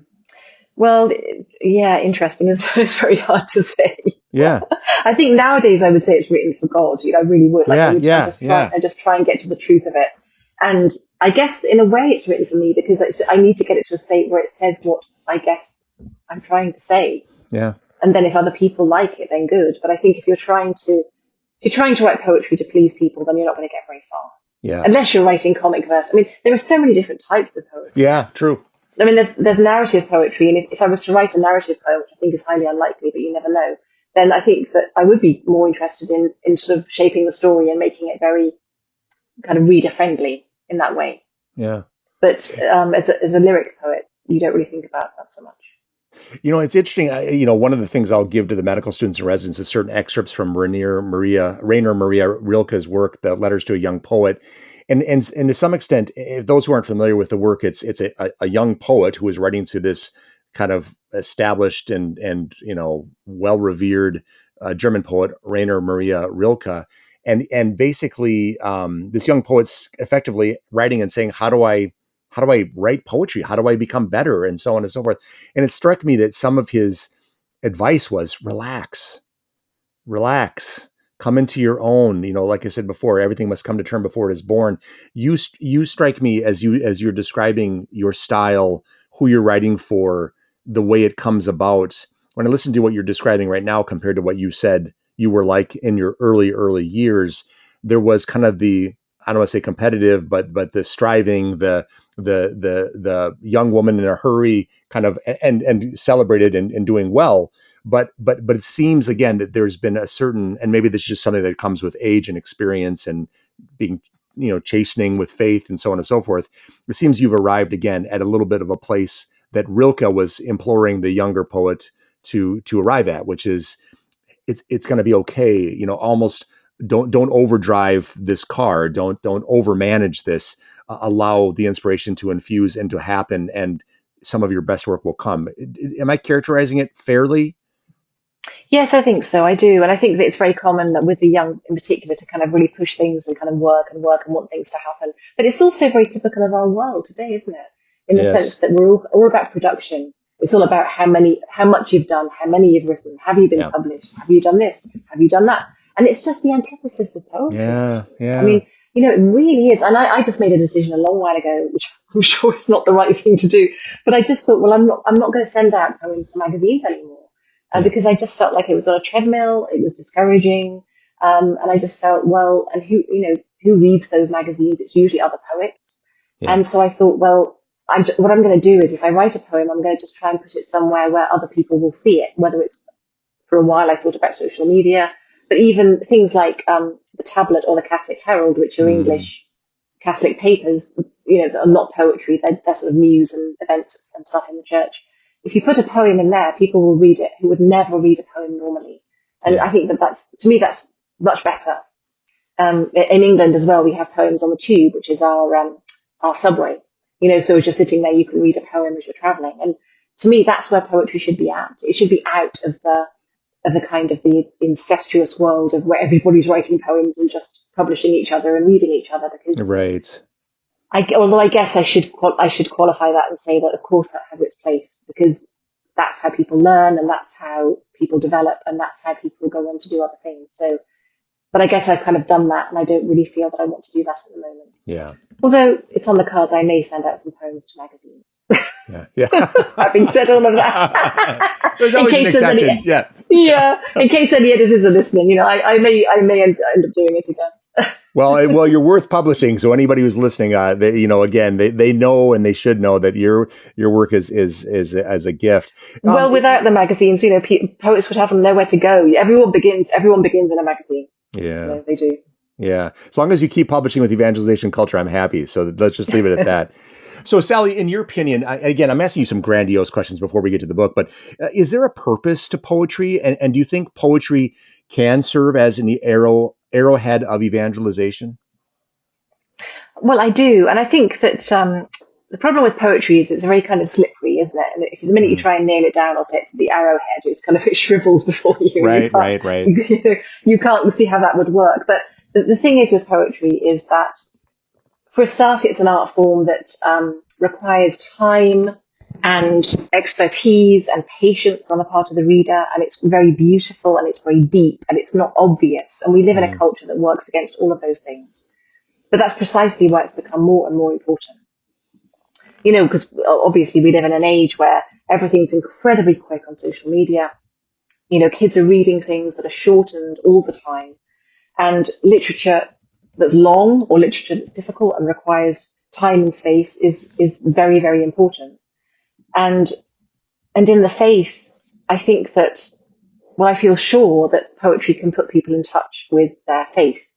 Well, yeah, interesting. It's very hard to say. Yeah, I think nowadays I would say it's written for God. I really would. Like yeah, yeah, yeah, I just try and get to the truth of it. And I guess in a way it's written for me because I need to get it to a state where it says what I guess I'm trying to say. yeah, And then if other people like it, then good. But I think if you're trying to write poetry to please people, then you're not going to get very far. yeah, Unless you're writing comic verse. I mean, there are so many different types of poetry. yeah, true. I mean, there's narrative poetry, and if I was to write a narrative poem, which I think is highly unlikely, but you never know, then I think that I would be more interested in sort of shaping the story and making it very kind of reader friendly in that way. Yeah. But as a lyric poet, you don't really think about that so much. It's interesting. One of the things I'll give to the medical students and residents is certain excerpts from Rainer Maria Rilke's work, The Letters to a Young Poet. And to some extent, if those who aren't familiar with the work, it's a young poet who is writing to this kind of established and well revered German poet, Rainer Maria Rilke. And basically, this young poet's effectively writing and saying, how do I write poetry? How do I become better? And so on and so forth. And it struck me that some of his advice was relax, come into your own. Like I said before, everything must come to term before it is born. You strike me as you're describing your style, who you're writing for, the way it comes about. When I listen to what you're describing right now compared to what you said you were like in your early years, there was kind of the, I don't want to say competitive, but the striving, the young woman in a hurry kind of, and celebrated and doing well. But it seems again that there's been a certain, and maybe this is just something that comes with age and experience and being, chastening with faith and so on and so forth. It seems you've arrived again at a little bit of a place that Rilke was imploring the younger poet to arrive at, which is it's going to be okay. Almost don't overdrive this car. Don't overmanage this. Allow the inspiration to infuse and to happen, and some of your best work will come. Am I characterizing it fairly? Yes, I think so. I do. And I think that it's very common that with the young in particular to kind of really push things and kind of work and work and want things to happen. But it's also very typical of our world today, isn't it? In the sense Yes. that we're all about production. It's all about how much you've done, how many you've written, have you been Yeah. published, have you done this, have you done that? And it's just the antithesis of poetry. Yeah. I Yeah. mean, it really is. And I just made a decision a long while ago, which I'm sure is not the right thing to do. But I just thought, well, I'm not going to send out poems to magazines anymore. Yeah. Because I just felt like it was on a treadmill. It was discouraging. And I just felt, well, and who reads those magazines? It's usually other poets. Yeah. And so I thought, well, what I'm going to do is if I write a poem, I'm going to just try and put it somewhere where other people will see it, whether it's, for a while I thought about social media, but even things like the Tablet or the Catholic Herald, which are Mm. English Catholic papers, that are not poetry, they're sort of news and events and stuff in the church. If you put a poem in there, people will read it who would never read a poem normally. And Yeah. I think to me, that's much better. In England as well, we have poems on the tube, which is our subway. So as you're sitting there, you can read a poem as you're traveling. And to me, that's where poetry should be at. It should be out of the kind of the incestuous world of where everybody's writing poems and just publishing each other and reading each other. Because Right. although I guess I should qualify that and say that of course that has its place, because that's how people learn and that's how people develop and that's how people go on to do other things. So But I guess I've kind of done that, and I don't really feel that I want to do that at the moment. Yeah. Although it's on the cards, I may send out some poems to magazines. Yeah. Having said all of that, There's always an exception. In case any editors are listening, I may end up doing it again. Well, you're worth publishing. So anybody who's listening, they know and they should know that your work is as a gift. Well, without the magazines, poets would have nowhere to go. Everyone begins in a magazine. Yeah, they do. Yeah, as long as you keep publishing with Evangelization Culture, I'm happy. So let's just leave it at that. So, Sally, in your opinion, I'm asking you some grandiose questions before we get to the book, but is there a purpose to poetry? And do you think poetry can serve as an arrowhead of evangelization? Well, I do. And I think that the problem with poetry is it's very kind of slippery, isn't it? And if the minute you try and nail it down or say it's the arrowhead, it shrivels before you. Right. You can't see how that would work. But the thing is with poetry is that, for a start, it's an art form that requires time and expertise and patience on the part of the reader, and it's very beautiful and it's very deep and it's not obvious. And we live in a culture that works against all of those things. But that's precisely why it's become more and more important. Because obviously we live in an age where everything's incredibly quick on social media. Kids are reading things that are shortened all the time. And literature that's long or literature that's difficult and requires time and space is very, very important. And in the faith, I think that, I feel sure that poetry can put people in touch with their faith.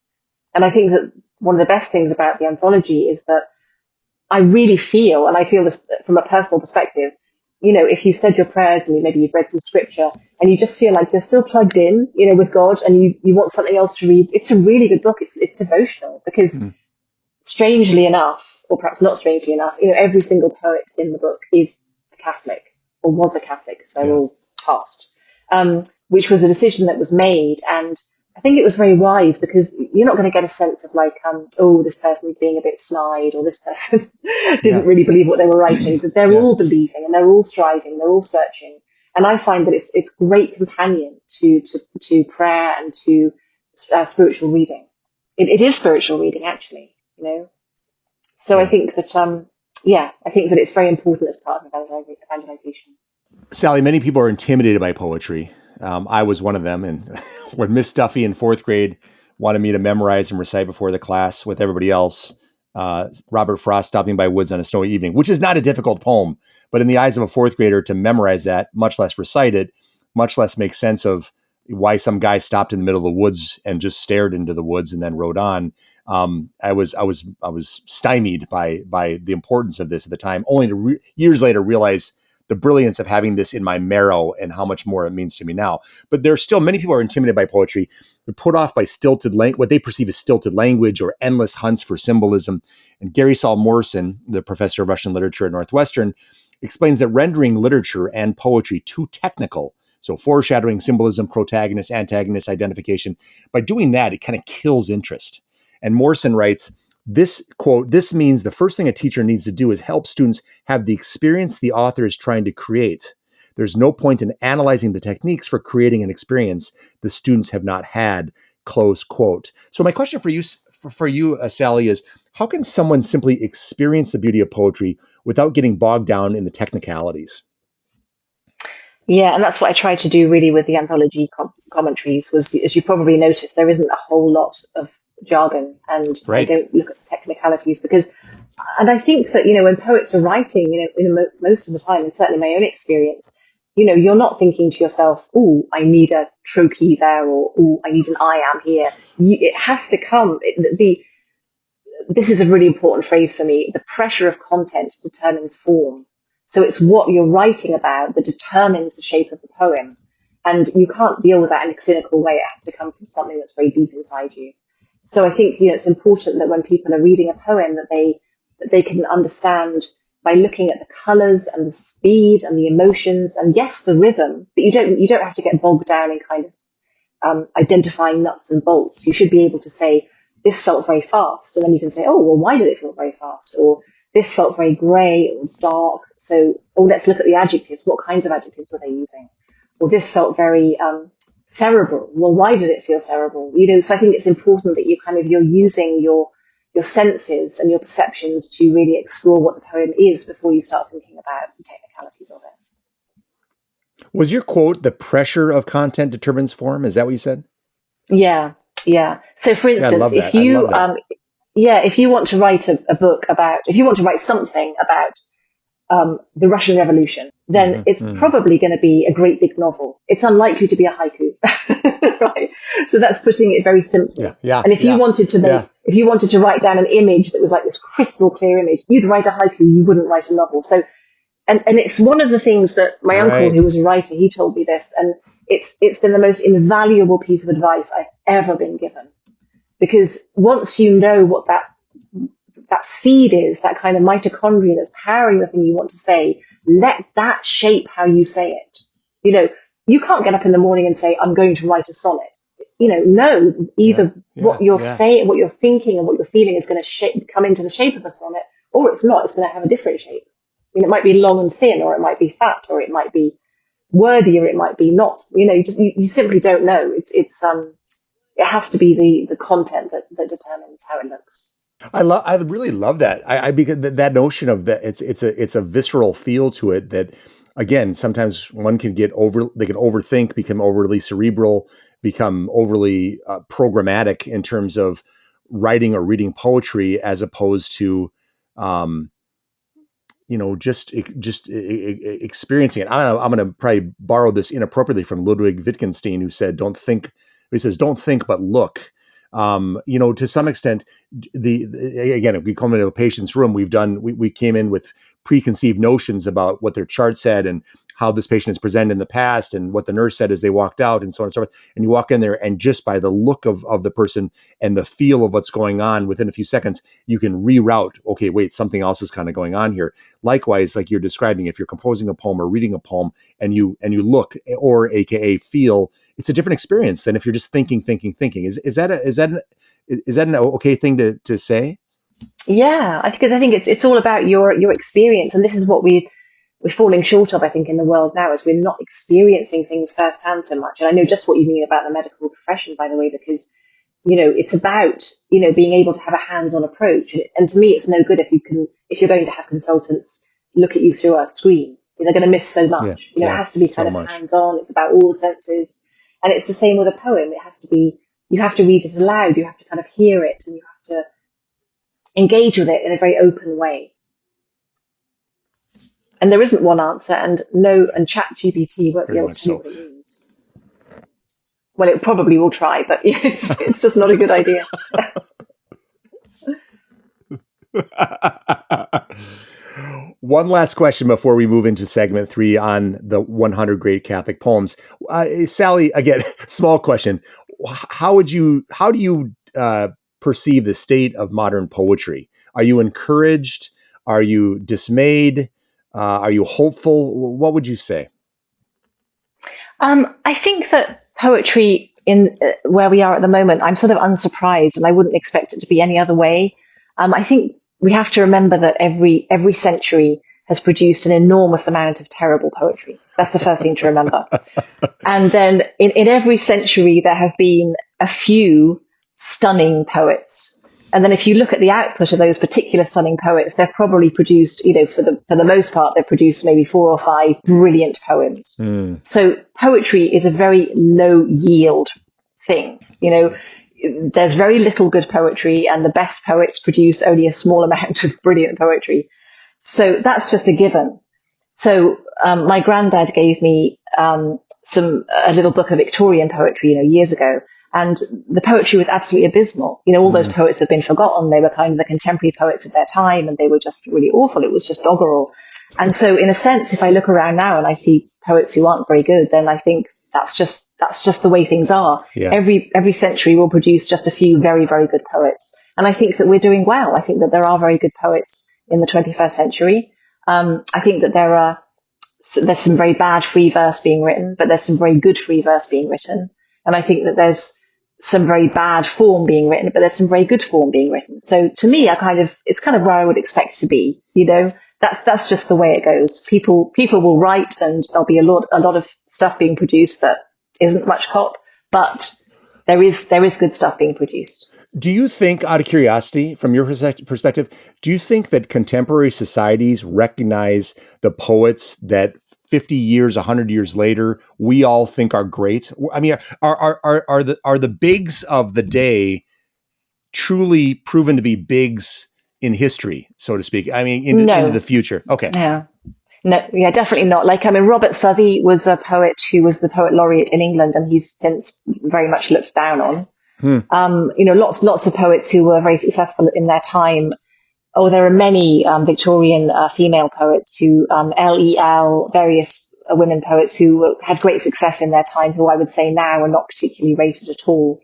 And I think that one of the best things about the anthology is that I really feel, and I feel this from a personal perspective, if you've said your prayers and maybe you've read some scripture and you just feel like you're still plugged in, with God, and you want something else to read, it's a really good book. It's devotional because strangely enough, or perhaps not strangely enough, every single poet in the book is a Catholic or was a Catholic, because they're all past, which was a decision that was made. And I think it was very wise, because you're not going to get a sense of this person's being a bit snide, or this person didn't really believe what they were writing. That they're all believing and they're all striving, they're all searching. And I find that it's great companion to prayer and to spiritual reading. It is spiritual reading, actually, So I think that I think that it's very important as part of evangelization. Sally, many people are intimidated by poetry. I was one of them. And when Miss Duffy in fourth grade wanted me to memorize and recite before the class with everybody else, Robert Frost Stopping by Woods on a Snowy Evening, which is not a difficult poem, but in the eyes of a fourth grader to memorize that, much less recite it, much less make sense of why some guy stopped in the middle of the woods and just stared into the woods and then rode on. I was stymied by the importance of this at the time, only to years later realize the brilliance of having this in my marrow and how much more it means to me now. But there are still many people are intimidated by poetry. They're put off by what they perceive as stilted language or endless hunts for symbolism. And Gary Saul Morrison, the professor of Russian literature at Northwestern, explains that rendering literature and poetry too technical, so foreshadowing, symbolism, protagonist, antagonist, identification, by doing that, it kind of kills interest. And Morrison writes, this quote, "This means the first thing a teacher needs to do is help students have the experience the author is trying to create. There's no point in analyzing the techniques for creating an experience the students have not had," close quote. So my question for you, Sally, is how can someone simply experience the beauty of poetry without getting bogged down in the technicalities? Yeah, and that's what I tried to do really with the anthology commentaries was, as you probably noticed, there isn't a whole lot of jargon, and I don't look at the technicalities and I think that, when poets are writing, most of the time, and certainly my own experience, you're not thinking to yourself, "Oh, I need a trochee there," or "Oh, I need an I am here." It has to come. This is a really important phrase for me. The pressure of content determines form. So it's what you're writing about that determines the shape of the poem. And you can't deal with that in a clinical way. It has to come from something that's very deep inside you. So I think, it's important that when people are reading a poem that they can understand by looking at the colors and the speed and the emotions and, yes, the rhythm, but you don't have to get bogged down in kind of identifying nuts and bolts. You should be able to say, this felt very fast. And then you can say, oh, well, why did it feel very fast? Or this felt very grey or dark. So, let's look at the adjectives. What kinds of adjectives were they using? Or this felt very cerebral. Well, why did it feel cerebral? So I think it's important that you're using your senses and your perceptions to really explore what the poem is before you start thinking about the technicalities of it. Was your quote, the pressure of content determines form? Is that what you said? Yeah. So for instance, I love that. if you want to write a book if you want to write something about the Russian Revolution, then it's probably going to be a great big novel. It's unlikely to be a haiku, right? So that's putting it very simply. And if you wanted to write down an image that was like this crystal clear image, you'd write a haiku. You wouldn't write a novel. So, and it's one of the things that my uncle, who was a writer, he told me this, and it's been the most invaluable piece of advice I've ever been given, because once you know what that seed is, that kind of mitochondria that's powering the thing you want to say, let that shape how you say it. You can't get up in the morning and say, I'm going to write a sonnet. No, either what you're saying, what you're thinking and what you're feeling is going to come into the shape of a sonnet, or it's not. It's going to have a different shape. It might be long and thin, or it might be fat, or it might be wordy, or it might be not. You simply don't know. It has to be the content that determines how it looks. I really love that. Because that notion of that it's a visceral feel to it that, again, sometimes one can they can overthink, become overly cerebral, become overly programmatic in terms of writing or reading poetry, as opposed to just experiencing it. I'm going to probably borrow this inappropriately from Ludwig Wittgenstein, who said, "Don't think." He says, "Don't think, but look." To some extent, again, if we come into a patient's room, we came in with preconceived notions about what their chart said and how this patient is presented in the past and what the nurse said as they walked out and so on and so forth. And you walk in there, and just by the look of the person and the feel of what's going on, within a few seconds, you can reroute, okay, wait, something else is kind of going on here. Likewise, like you're describing, if you're composing a poem or reading a poem and you look, or AKA feel, it's a different experience than if you're just thinking. Is that an okay thing to say? Yeah, I think it's all about your experience, and this is what we're falling short of, I think, in the world now, is we're not experiencing things firsthand so much. And I know just what you mean about the medical profession, by the way, because it's about being able to have a hands-on approach. And to me, it's no good if you're going to have consultants look at you through a screen. They're going to miss so much. It has to be kind of hands-on. It's about all the senses, and it's the same with a poem. It has to be. You have to read it aloud. You have to kind of hear it, and you have to engage with it in a very open way. And there isn't one answer, and ChatGPT won't be able to tell you what it means. Well, it probably will try, but it's just not a good idea. One last question before we move into segment 3 on the 100 great Catholic poems. Sally, again, small question. How do you perceive the state of modern poetry? Are you encouraged? Are you dismayed? Are you hopeful? What would you say? I think that poetry in where we are at the moment, I'm sort of unsurprised, and I wouldn't expect it to be any other way. I think we have to remember that every century has produced an enormous amount of terrible poetry. That's the first thing to remember. And then in every century, there have been a few stunning poets. And then if you look at the output of those particular stunning poets, they've probably produced, for the most part, they've produced maybe 4 or 5 brilliant poems. So poetry is a very low yield thing. There's very little good poetry, and the best poets produce only a small amount of brilliant poetry. So that's just a given. So my granddad gave me a little book of Victorian poetry, years ago. And the poetry was absolutely abysmal. All those poets have been forgotten. They were kind of the contemporary poets of their time, and they were just really awful. It was just doggerel. And so in a sense, if I look around now and I see poets who aren't very good, then I think that's just the way things are. Yeah. Every century will produce just a few very, very good poets. And I think that we're doing well. I think that there are very good poets in the 21st century. I think that there's some very bad free verse being written, but there's some very good free verse being written. And I think that there's some very bad form being written, but there's some very good form being written. So to me, it's kind of where I would expect to be. That's just the way it goes. People will write, and there'll be a lot of stuff being produced that isn't much cop. but there is good stuff being produced. Do you think, out of curiosity, from your perspective, do you think that contemporary societies recognize the poets that 50 years, 100 years later, we all think are great? I mean, are the bigs of the day truly proven to be bigs in history, so to speak? I mean, into the future. Okay. Yeah. No, yeah, definitely not. Like, I mean, Robert Southey was a poet who was the poet laureate in England, and he's since very much looked down on. Lots of poets who were very successful in their time. Oh, there are many Victorian female poets who, L.E.L., various women poets who had great success in their time, who I would say now are not particularly rated at all.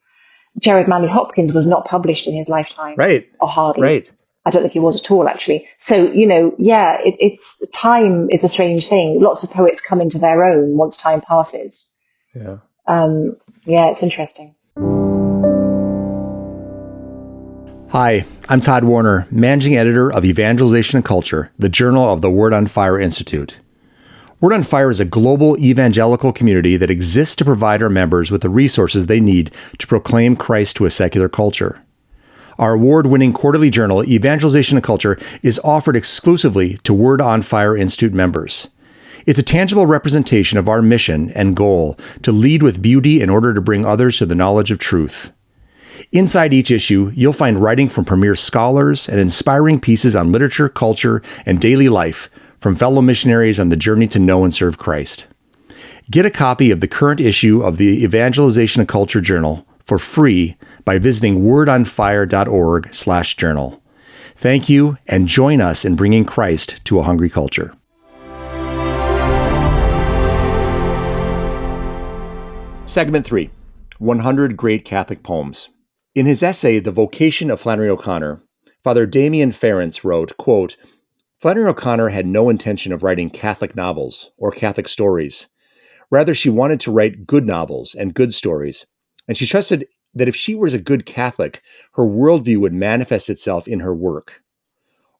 Gerard Manley Hopkins was not published in his lifetime. Right. Or hardly. Right. I don't think he was at all, actually. So, it's time is a strange thing. Lots of poets come into their own once time passes. Yeah. It's interesting. Hi, I'm Todd Warner, Managing Editor of Evangelization Culture, the journal of the Word on Fire Institute. Word on Fire is a global evangelical community that exists to provide our members with the resources they need to proclaim Christ to a secular culture. Our award-winning quarterly journal, Evangelization Culture, is offered exclusively to Word on Fire Institute members. It's a tangible representation of our mission and goal to lead with beauty in order to bring others to the knowledge of truth. Inside each issue, you'll find writing from premier scholars and inspiring pieces on literature, culture, and daily life from fellow missionaries on the journey to know and serve Christ. Get a copy of the current issue of the Evangelization Culture Journal for free by visiting wordonfire.org/journal. Thank you, and join us in bringing Christ to a hungry culture. Segment 3, 100 Great Catholic Poems. In his essay, The Vocation of Flannery O'Connor, Father Damien Ference wrote, quote, Flannery O'Connor had no intention of writing Catholic novels or Catholic stories. Rather, she wanted to write good novels and good stories, and she trusted that if she was a good Catholic, her worldview would manifest itself in her work.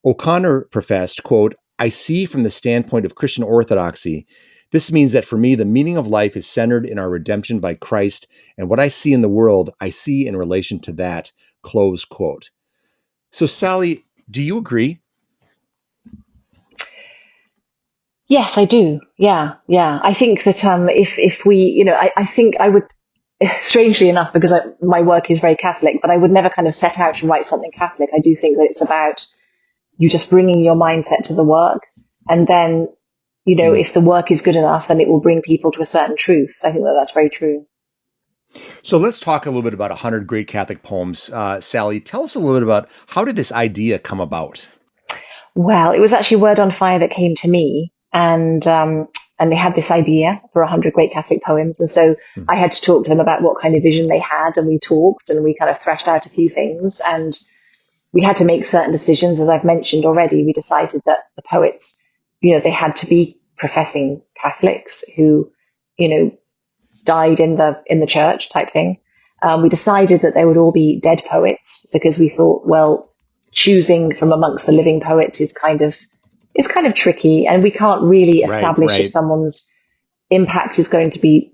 O'Connor professed, quote, I see from the standpoint of Christian orthodoxy, this means that for me, the meaning of life is centered in our redemption by Christ, and what I see in the world, I see in relation to that, close quote. So, Sally, do you agree? Yes, I do. Yeah. I think that if we, I think I would, strangely enough, because my work is very Catholic, but I would never kind of set out to write something Catholic. I do think that it's about you just bringing your mindset to the work, and then, if the work is good enough, then it will bring people to a certain truth. I think that that's very true. So let's talk a little bit about 100 Great Catholic Poems. Sally, tell us a little bit about how did this idea come about? Well, it was actually Word on Fire that came to me, and they had this idea for 100 Great Catholic Poems. And so I had to talk to them about what kind of vision they had, and we talked and we kind of thrashed out a few things, and we had to make certain decisions. As I've mentioned already, we decided that the poets, they had to be professing Catholics who, died in the church type thing. We decided that they would all be dead poets because we thought, well, choosing from amongst the living poets is kind of tricky, and we can't really establish if someone's impact is going to be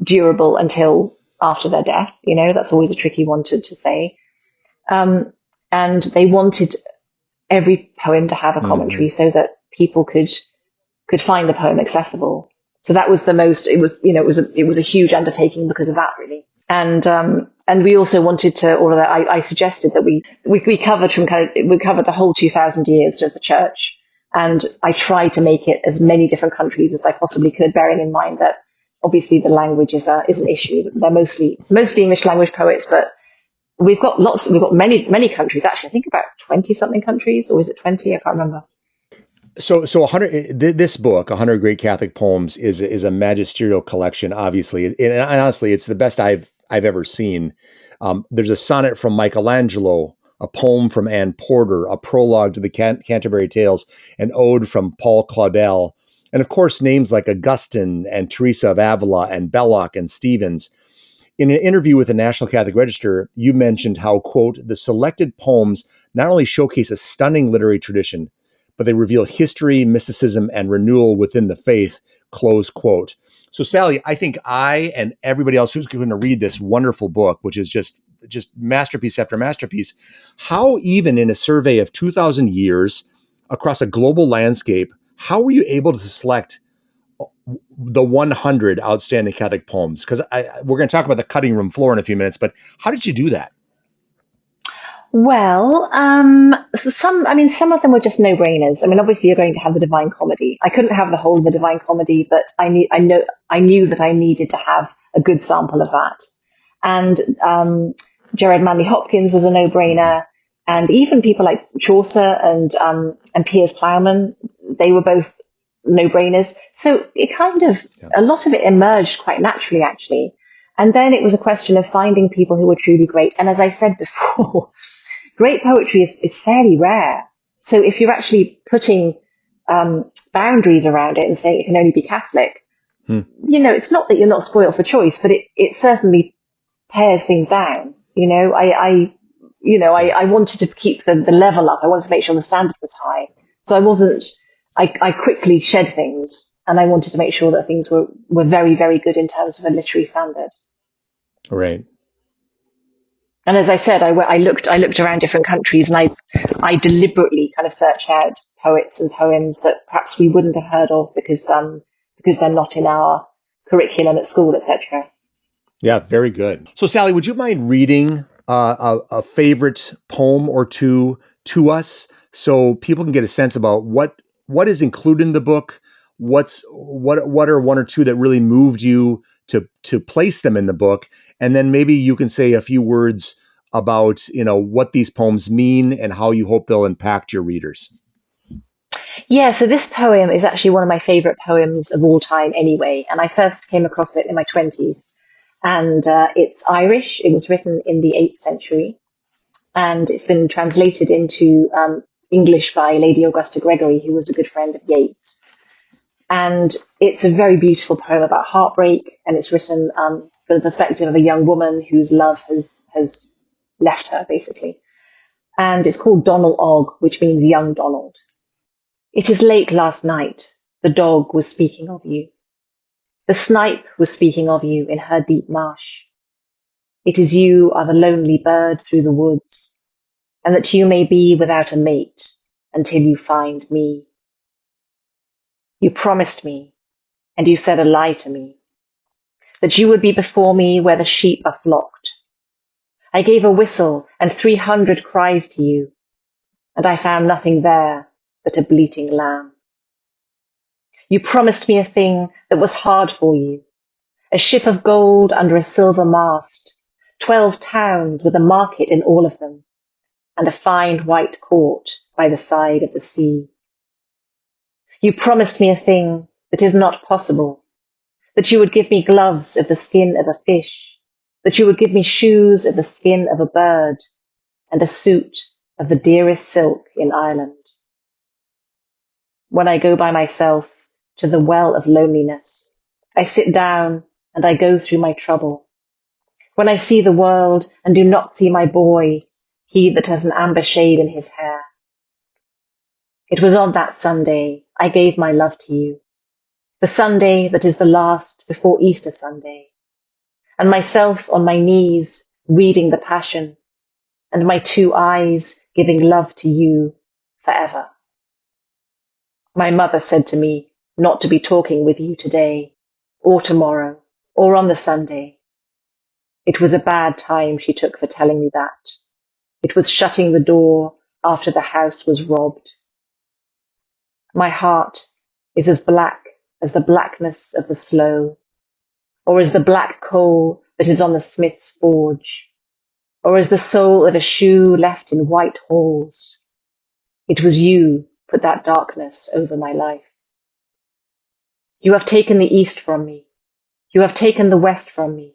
durable until after their death. That's always a tricky one to say. And they wanted every poem to have a commentary so that people could find the poem accessible. So that was it was a huge undertaking because of that, really. And we also wanted to, although I suggested that we covered the whole 2,000 years of the church. And I tried to make it as many different countries as I possibly could, bearing in mind that obviously the language is an issue. They're mostly English language poets, but we've got many countries, actually. I think about 20 something countries, or is it 20? I can't remember. So 100. This book, 100 Great Catholic Poems, is a magisterial collection. Obviously, and honestly, it's the best I've ever seen. There's a sonnet from Michelangelo, a poem from Anne Porter, a prologue to the Canterbury Tales, an ode from Paul Claudel, and of course names like Augustine and Teresa of Avila and Belloc and Stevens. In an interview with the National Catholic Register, you mentioned how, quote, the selected poems not only showcase a stunning literary tradition, but they reveal history, mysticism, and renewal within the faith, close quote. So, Sally, I think I and everybody else who's going to read this wonderful book, which is just masterpiece after masterpiece, how even in a survey of 2,000 years across a global landscape, how were you able to select the 100 outstanding Catholic poems? Because we're going to talk about the cutting room floor in a few minutes, but how did you do that? Well, so some of them were just no-brainers. I mean, obviously you're going to have the Divine Comedy. I couldn't have the whole of the Divine Comedy, but I knew that I needed to have a good sample of that. And Gerard Manley Hopkins was a no-brainer, and even people like Chaucer and Piers Plowman, they were both no-brainers. So it kind of a lot of it emerged quite naturally, actually. And then it was a question of finding people who were truly great. And as I said before, great poetry is fairly rare. So if you're actually putting boundaries around it and saying it can only be Catholic, it's not that you're not spoiled for choice, but it certainly pares things down. I wanted to keep the level up. I wanted to make sure the standard was high. So I quickly shed things, and I wanted to make sure that things were very, very good in terms of a literary standard. Right. And as I said, I looked around different countries, and I deliberately kind of searched out poets and poems that perhaps we wouldn't have heard of because they're not in our curriculum at school, etc. Yeah, very good. So, Sally, would you mind reading a favorite poem or two to us so people can get a sense about what is included in the book? What are one or two that really moved you to place them in the book? And then maybe you can say a few words about, what these poems mean and how you hope they'll impact your readers. Yeah, so this poem is actually one of my favorite poems of all time anyway. And I first came across it in my 20s. And it's Irish. It was written in the 8th century. And it's been translated into English by Lady Augusta Gregory, who was a good friend of Yeats. And it's a very beautiful poem about heartbreak. And it's written from the perspective of a young woman whose love has left her, basically. And it's called Donal Og, which means young Donald. It is late last night. The dog was speaking of you. The snipe was speaking of you in her deep marsh. It is you are the lonely bird through the woods, and that you may be without a mate until you find me. You promised me, and you said a lie to me, that you would be before me where the sheep are flocked. I gave a whistle and 300 cries to you, and I found nothing there but a bleating lamb. You promised me a thing that was hard for you, a ship of gold under a silver mast, 12 towns with a market in all of them, and a fine white court by the side of the sea. You promised me a thing that is not possible, that you would give me gloves of the skin of a fish, that you would give me shoes of the skin of a bird, and a suit of the dearest silk in Ireland. When I go by myself to the well of loneliness, I sit down and I go through my trouble. When I see the world and do not see my boy, he that has an amber shade in his hair. It was on that Sunday I gave my love to you, the Sunday that is the last before Easter Sunday, and myself on my knees reading the Passion, and my 2 eyes giving love to you forever. My mother said to me not to be talking with you today, or tomorrow, or on the Sunday. It was a bad time she took for telling me that. It was shutting the door after the house was robbed. My heart is as black as the blackness of the sloe, or as the black coal that is on the smith's forge, or as the sole of a shoe left in white halls. It was you put that darkness over my life. You have taken the east from me. You have taken the west from me.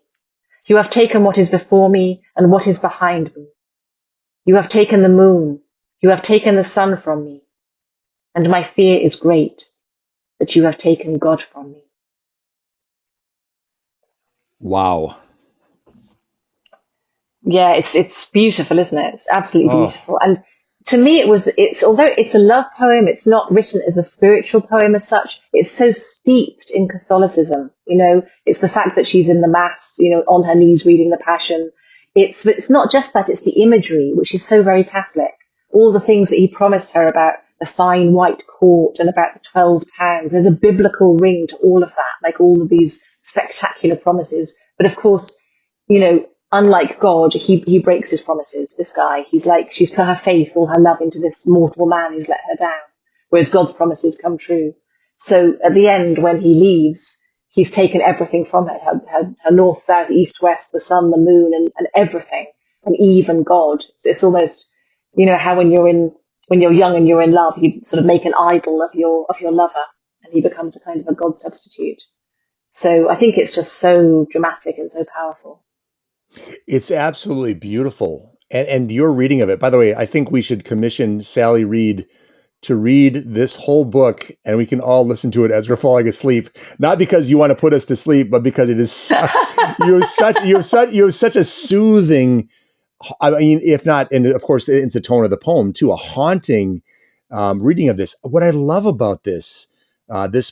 You have taken what is before me and what is behind me. You have taken the moon. You have taken the sun from me. And my fear is great that you have taken God from me. Wow. Yeah, it's beautiful, isn't it? It's absolutely beautiful. And to me, although it's a love poem, it's not written as a spiritual poem as such. It's so steeped in Catholicism. It's the fact that she's in the mass, on her knees reading the Passion. It's not just that, it's the imagery, which is so very Catholic. All the things that he promised her about the fine white court and about the 12 towns. There's a biblical ring to all of that, like all of these spectacular promises. But of course, unlike God, he breaks his promises. This guy, he's like, she's put her faith, all her love into this mortal man who's let her down, whereas God's promises come true. So at the end, when he leaves, he's taken everything from her north, south, east, west, the sun, the moon, and everything, and even God. It's almost, how when you're young and you're in love, you sort of make an idol of your lover, and he becomes a kind of a God substitute. So I think it's just so dramatic and so powerful. It's absolutely beautiful. And your reading of it, by the way, I think we should commission Sally Reed to read this whole book, and we can all listen to it as we're falling asleep. Not because you want to put us to sleep, but because it is such you have such a soothing, I mean, if not, and of course it's the tone of the poem too, a haunting reading of this. What I love about this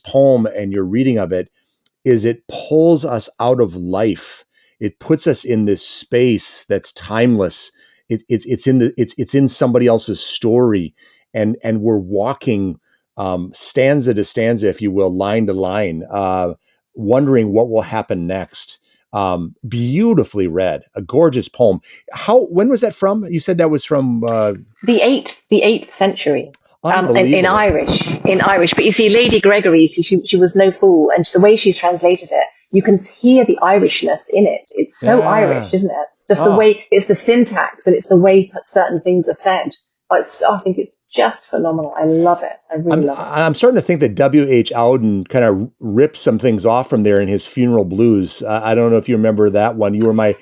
poem and your reading of it is it pulls us out of life. It puts us in this space that's timeless. It's in somebody else's story, and we're walking stanza to stanza, if you will, line to line, wondering what will happen next. Beautifully read, a gorgeous poem. When was that from? You said that was from the eighth century. In Irish. But you see, Lady Gregory, she was no fool, and the way she's translated it, you can hear the Irishness in it. It's so Irish, isn't it? Just the way, it's the syntax and it's the way certain things are said. I think it's just phenomenal. I love it. I really love it. I'm starting to think that W.H. Auden kind of ripped some things off from there in his Funeral Blues. I don't know if you remember that one. You were my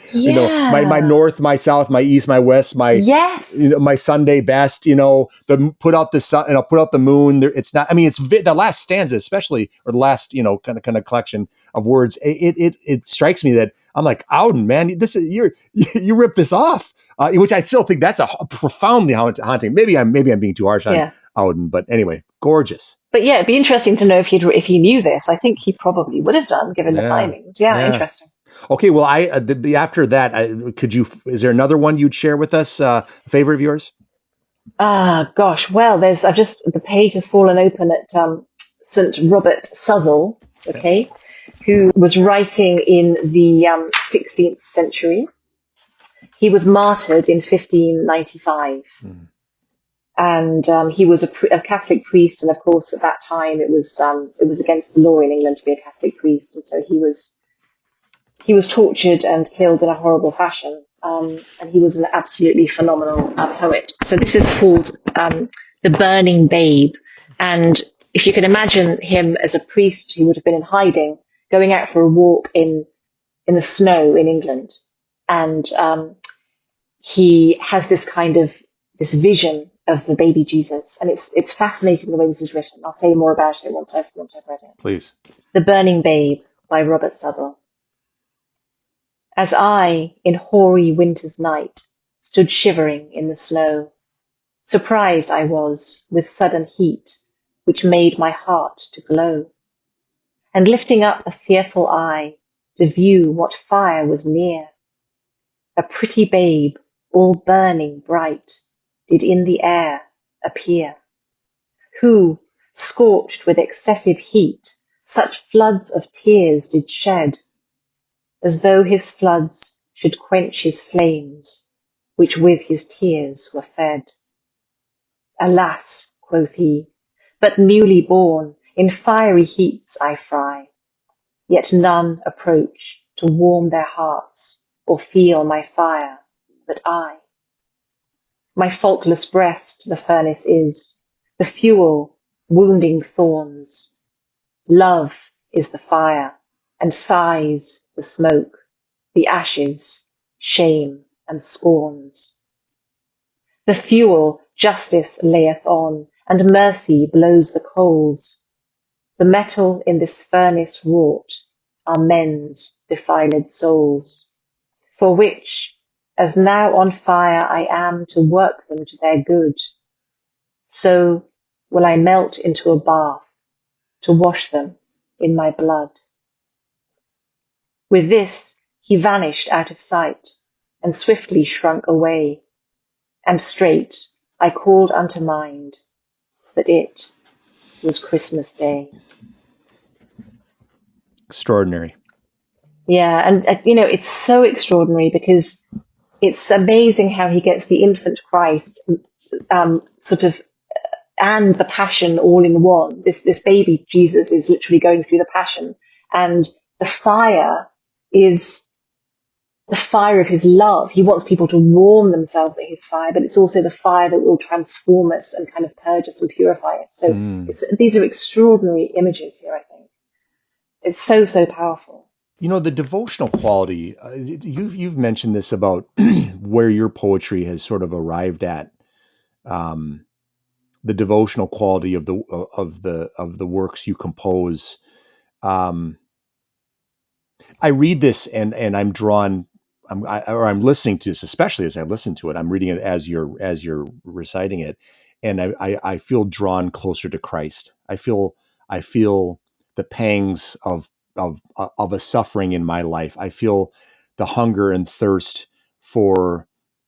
north, my south, my east, my west, my my Sunday best. Put out the sun, put out the moon. It's not. I mean, it's the last stanza, especially, or the last kind of collection of words. It strikes me that I'm like, Auden, man, you ripped this off. Which I still think that's a profoundly haunting. Maybe I'm being too harsh on Auden, but anyway, gorgeous. But yeah, it'd be interesting to know if he knew this. I think he probably would have done, given the timings. Yeah, interesting. Okay, well, after that, is there another one you'd share with us? A favorite of yours? Gosh, well, the page has fallen open at St. Robert Southwell, who was writing in the 16th century. He was martyred in 1595, and he was a Catholic priest. And of course, at that time, it was against the law in England to be a Catholic priest, and so he was tortured and killed in a horrible fashion. And he was an absolutely phenomenal poet. So this is called The Burning Babe, and if you can imagine him as a priest, he would have been in hiding, going out for a walk in the snow in England, and he has this vision of the baby Jesus, and it's fascinating the way this is written. I'll say more about it once I've read it. Please. The Burning Babe by Robert Southwell. As I, in hoary winter's night, stood shivering in the snow, surprised I was with sudden heat, which made my heart to glow, and lifting up a fearful eye to view what fire was near, a pretty babe, all burning bright, did in the air appear, who, scorched with excessive heat, such floods of tears did shed, as though his floods should quench his flames, which with his tears were fed. Alas, quoth he, but newly born, in fiery heats I fry, yet none approach to warm their hearts, or feel my fire, but I. My faultless breast the furnace is, the fuel, wounding thorns. Love is the fire, and sighs the smoke, the ashes, shame and scorns. The fuel justice layeth on, and mercy blows the coals. The metal in this furnace wrought are men's defiled souls, for which, as now on fire I am to work them to their good, so will I melt into a bath to wash them in my blood. With this, he vanished out of sight and swiftly shrunk away. And straight I called unto mind that it was Christmas Day. Extraordinary. Yeah, and it's so extraordinary because it's amazing how he gets the infant Christ sort of and the passion all in one. This baby Jesus is literally going through the passion, and the fire is the fire of his love. He wants people to warm themselves at his fire, but it's also the fire that will transform us and kind of purge us and purify us. So these are extraordinary images here, I think. It's so, so powerful. You know, the devotional quality, you've mentioned this about where your poetry has sort of arrived at, the devotional quality of the works you compose. I read this and I'm drawn. I'm listening to this, especially as I listen to it. I'm reading it as you're reciting it, and I feel drawn closer to Christ. I feel the pangs of a suffering in my life. I feel the hunger and thirst for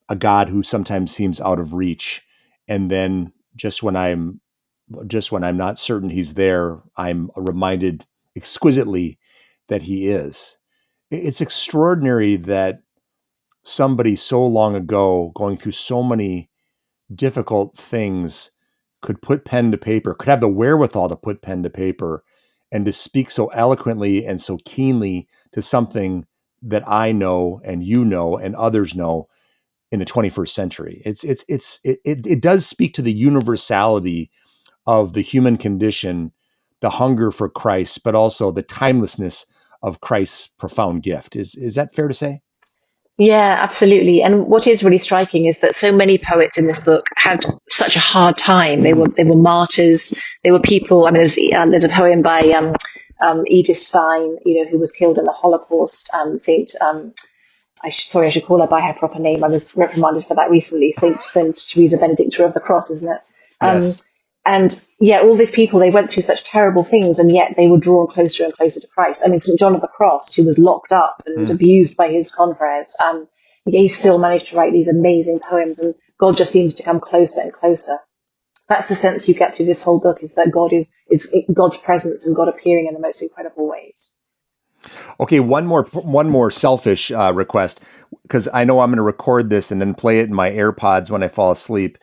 a God who sometimes seems out of reach, and then just when I'm not certain he's there, I'm reminded exquisitely that he is. It's extraordinary that somebody so long ago, going through so many difficult things, could put pen to paper, could have the wherewithal to put pen to paper and to speak so eloquently and so keenly to something that I know and you know and others know in the 21st century. It does speak to the universality of the human condition, the hunger for Christ, but also the timelessness of Christ's profound gift. Is that fair to say? Yeah, absolutely. And what is really striking is that so many poets in this book had such a hard time. They were martyrs. They were people. I mean, there's a poem by Edith Stein, who was killed in the Holocaust. Saint, I should call her by her proper name. I was reprimanded for that recently. Saint Teresa Benedicta of the Cross, isn't it? Yes. And yeah, all these people, they went through such terrible things, and yet they were drawn closer and closer to Christ. I mean, St. John of the Cross, who was locked up and abused by his confreres, he still managed to write these amazing poems, and God just seems to come closer and closer. That's the sense you get through this whole book, is that God is God's presence and God appearing in the most incredible ways. Okay, one more selfish request, because I know I'm going to record this and then play it in my AirPods when I fall asleep.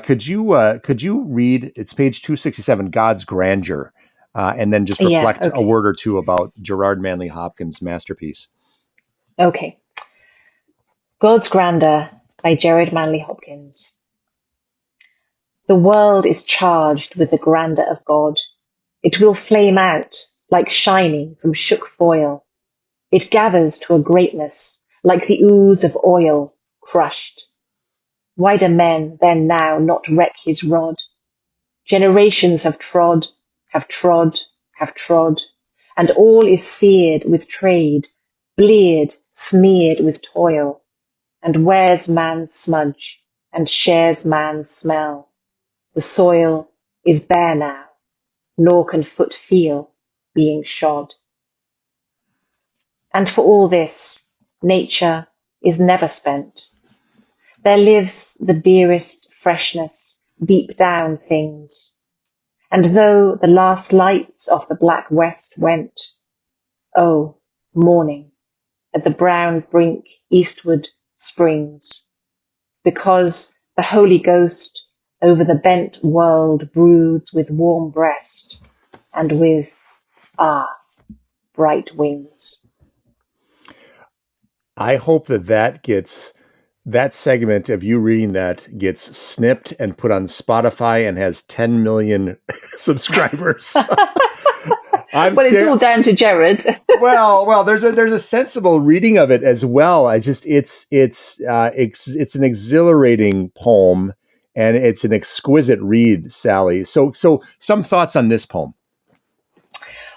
Could you read? It's page 267, God's Grandeur, and then just reflect a word or two about Gerard Manley Hopkins' masterpiece. Okay. God's Grandeur by Gerard Manley Hopkins. The world is charged with the grandeur of God. It will flame out like shining from shook foil. It gathers to a greatness like the ooze of oil crushed. Why do men then now not wreck his rod? Generations have trod, have trod, have trod, and all is seared with trade, bleared, smeared with toil, and wears man's smudge, and shares man's smell. The soil is bare now, nor can foot feel being shod. And for all this, nature is never spent. There lives the dearest freshness deep down things. And though the last lights of the black west went, oh, morning, at the brown brink eastward springs, because the Holy Ghost over the bent world broods with warm breast and with, bright wings. I hope that segment of you reading that gets snipped and put on Spotify and has 10 million subscribers. It's all down to Gerard. well, there's a sensible reading of it as well. It's an exhilarating poem, and it's an exquisite read, Sally. So some thoughts on this poem.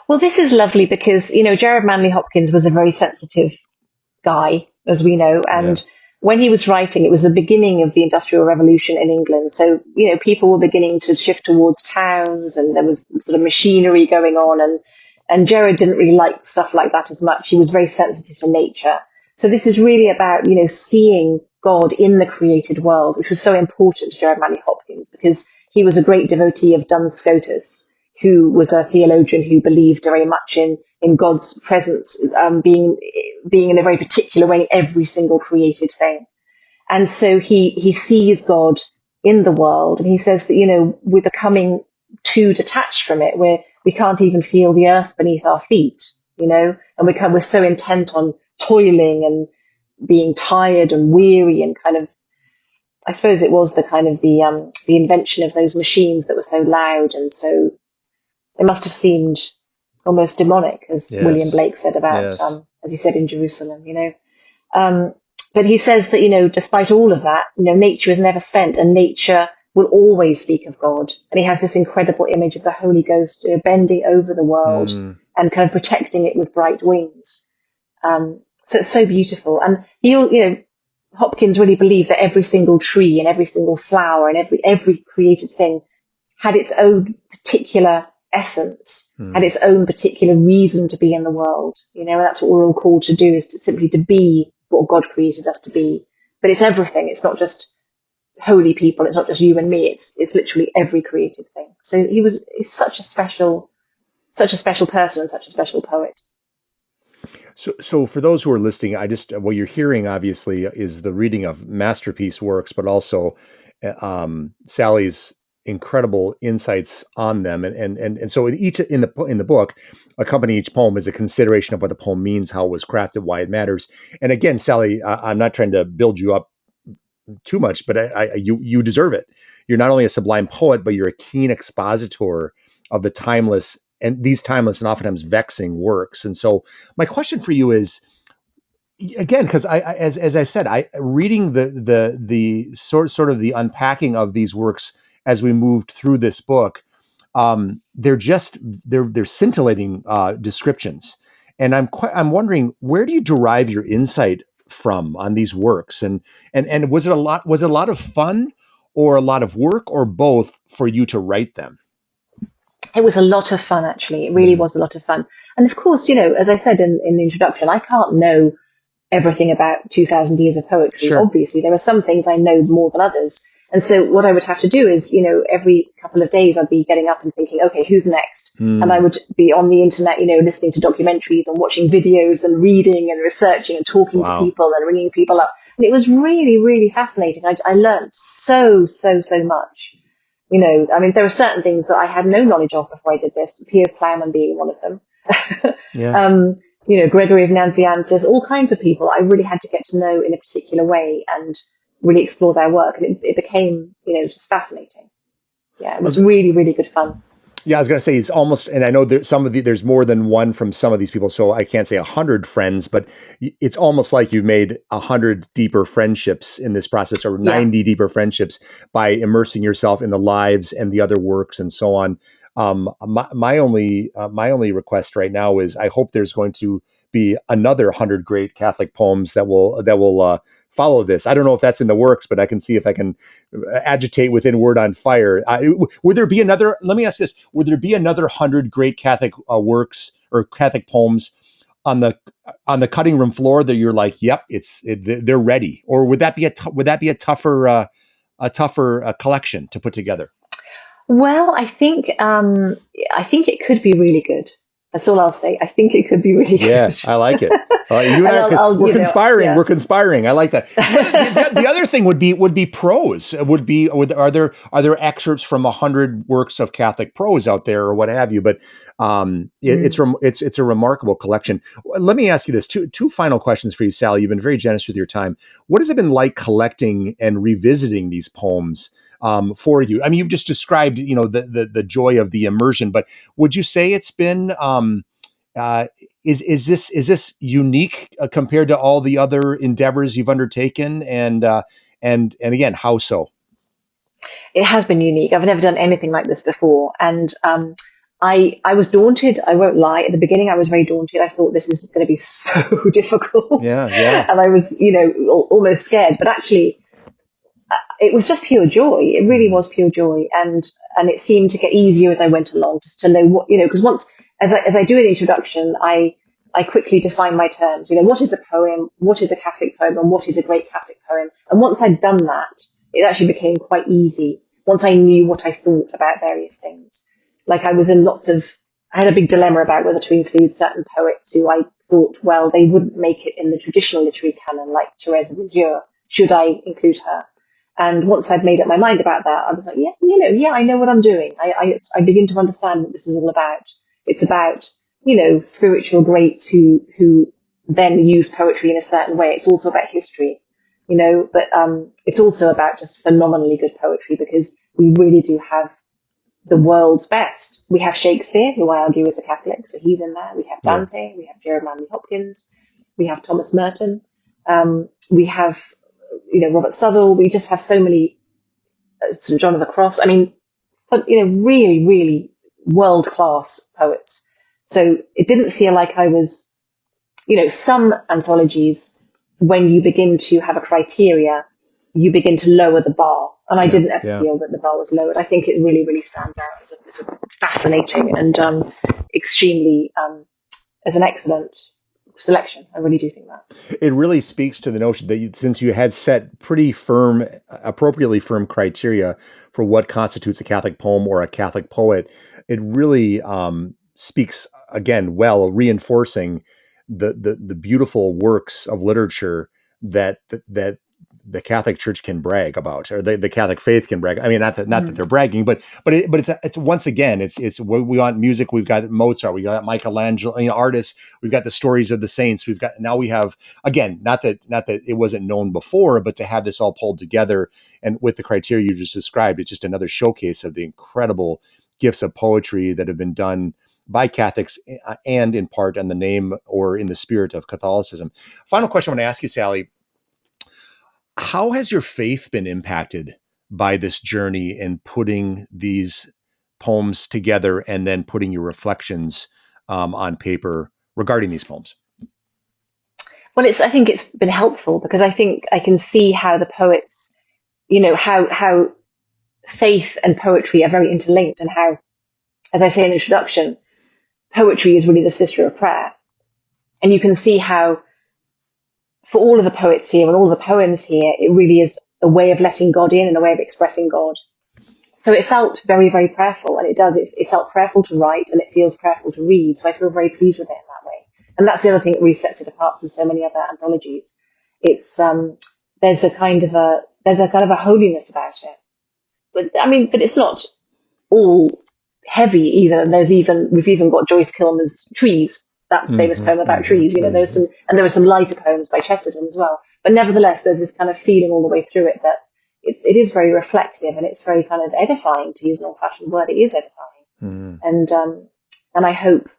Well, this is lovely because, Gerard Manley Hopkins was a very sensitive guy, as we know, and when he was writing, it was the beginning of the Industrial Revolution in England. So, people were beginning to shift towards towns, and there was sort of machinery going on. And Jared didn't really like stuff like that as much. He was very sensitive to nature. So this is really about, seeing God in the created world, which was so important to Jared Manley Hopkins, because he was a great devotee of Duns Scotus, who was a theologian who believed very much in God's presence, being in a very particular way in every single created thing. And so he sees God in the world, and he says that, we're becoming too detached from it, where we can't even feel the earth beneath our feet, and we're so intent on toiling and being tired and weary, and kind of, I suppose it was the kind of the invention of those machines that were so loud, and so it must have seemed almost demonic, as Yes. William Blake said about, Yes. as he said in Jerusalem, But he says that, despite all of that, nature is never spent, and nature will always speak of God. And he has this incredible image of the Holy Ghost bending over the world and kind of protecting it with bright wings. So it's so beautiful. And Hopkins really believed that every single tree and every single flower and every created thing had its own particular essence, had its own particular reason to be in the world. And that's what we're all called to do, is simply to be what God created us to be. But it's everything. It's not just holy people. It's not just you and me. It's literally every created thing. So he's such a special person and such a special poet. So for those who are listening, what you're hearing obviously is the reading of masterpiece works, but also Sally's incredible insights on them, and so in the book, accompanying each poem is a consideration of what the poem means, how it was crafted, why it matters. And again, Sally, I'm not trying to build you up too much, but you deserve it. You're not only a sublime poet, but you're a keen expositor of the timeless and oftentimes vexing works. And so my question for you is, again, because as I said, reading the sort of the unpacking of these works as we moved through this book, they're scintillating descriptions, and I'm wondering, where do you derive your insight from on these works, and was it a lot of fun, or a lot of work, or both, for you to write them? It was a lot of fun, actually. It really was a lot of fun. And of course, as I said in the introduction, I can't know everything about 2,000 years of poetry. Sure. Obviously, there are some things I know more than others. And so what I would have to do is, every couple of days I'd be getting up and thinking, okay, who's next? And I would be on the internet, listening to documentaries and watching videos and reading and researching and talking to people and ringing people up. And it was really, really fascinating. I learned so much. There are certain things that I had no knowledge of before I did this, Piers Plowman being one of them. Yeah. Gregory of Nazianzus, all kinds of people I really had to get to know in a particular way and really explore their work. And it became, just fascinating. Yeah, it was really, really good fun. Yeah, I was going to say, it's almost, and I know there's more than one from some of these people, so I can't say 100 friends, but it's almost like you've made 100 deeper friendships in this process, or 90 deeper friendships, by immersing yourself in the lives and the other works and so on. My only request right now is, I hope there's going to be another 100 great Catholic poems that will follow this. I don't know if that's in the works, but I can see if I can agitate within Word on Fire. Would there be another? Let me ask this: would there be another 100 great Catholic works or Catholic poems on the cutting room floor that you're like, yep, they're ready? Or would that be a tougher collection to put together? Well, I think it could be really good. That's all I'll say. I think it could be really good. Yeah, I like it. You and we're conspiring. Yeah. We're conspiring. I like that. The other thing would be prose. Are there excerpts from 100 works of Catholic prose out there, or what have you? But it's a remarkable collection. Let me ask you this: two final questions for you, Sally. You've been very generous with your time. What has it been like collecting and revisiting these poems for you? I mean, you've just described, the joy of the immersion, but would you say it's been is this unique compared to all the other endeavors you've undertaken? And again, how so? It has been unique. I've never done anything like this before, and I was daunted. I won't lie. At the beginning, I was very daunted. I thought this is going to be so difficult. Yeah. And I was, almost scared. But actually, it was just pure joy. It really was pure joy. And it seemed to get easier as I went along, just to know what, because once, as I do an introduction, I quickly define my terms. What is a poem? What is a Catholic poem? And what is a great Catholic poem? And once I'd done that, it actually became quite easy. Once I knew what I thought about various things. Like I had a big dilemma about whether to include certain poets who I thought, well, they wouldn't make it in the traditional literary canon, like Thérèse of Lisieux. Should I include her? And once I'd made up my mind about that, I was like, I know what I'm doing. I begin to understand what this is all about. It's about, spiritual greats who then use poetry in a certain way. It's also about history, but it's also about just phenomenally good poetry, because we really do have the world's best. We have Shakespeare, who I argue is a Catholic, so he's in there. We have Dante, we have Jeremiah Hopkins, we have Thomas Merton, we have, Robert Southwell. We just have so many, St. John of the Cross. I mean, really, really world-class poets. So it didn't feel like I was, some anthologies, when you begin to have a criteria, you begin to lower the bar. And I didn't ever feel that the bar was lowered. I think it really, really stands out as a fascinating and extremely, as an excellent selection. I really do think that. It really speaks to the notion that since you had set pretty firm, appropriately firm criteria for what constitutes a Catholic poem or a Catholic poet, it really speaks, again, well, reinforcing the beautiful works of literature that the Catholic Church can brag about, or the Catholic faith can brag. I mean, not that they're bragging, but it's once again, it's we want music. We've got Mozart, we got Michelangelo, artists. We've got the stories of the saints. Now we have, again, not that it wasn't known before, but to have this all pulled together and with the criteria you just described, it's just another showcase of the incredible gifts of poetry that have been done by Catholics, and in part in the name or in the spirit of Catholicism. Final question I want to ask you, Sally. How has your faith been impacted by this journey in putting these poems together and then putting your reflections on paper regarding these poems? Well, I think it's been helpful, because I think I can see how the poets, how faith and poetry are very interlinked, and how, as I say in the introduction, poetry is really the sister of prayer. And you can see how, for all of the poets here and all the poems here, it really is a way of letting God in and a way of expressing God. So it felt very, very prayerful, and it does. It felt prayerful to write, and it feels prayerful to read. So I feel very pleased with it in that way. And that's the other thing that really sets it apart from so many other anthologies. It's there's a kind of a holiness about it. But it's not all heavy either. We've even got Joyce Kilmer's Trees, that famous poem about trees. There were some lighter poems by Chesterton as well. But nevertheless, there's this kind of feeling all the way through it that it is very reflective, and it's very kind of edifying, to use an old-fashioned word. It is edifying, and I hope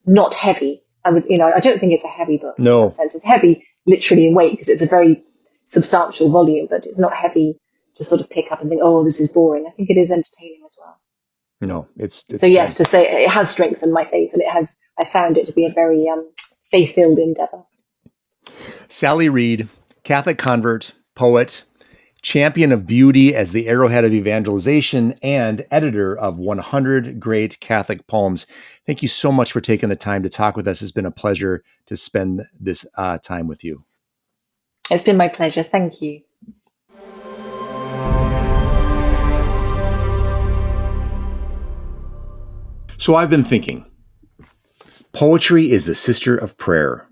not heavy. I don't think it's a heavy book. No, in that sense, it's heavy literally in weight, because it's a very substantial volume, but it's not heavy to sort of pick up and think, oh, this is boring. I think it is entertaining as well. No, it's so yes, to say it has strengthened my faith, and I found it to be a very faith-filled endeavor. Sally Reed, Catholic convert, poet, champion of beauty as the arrowhead of evangelization, and editor of 100 Great Catholic Poems. Thank you so much for taking the time to talk with us. It's been a pleasure to spend this time with you. It's been my pleasure. Thank you. So I've been thinking, poetry is the sister of prayer.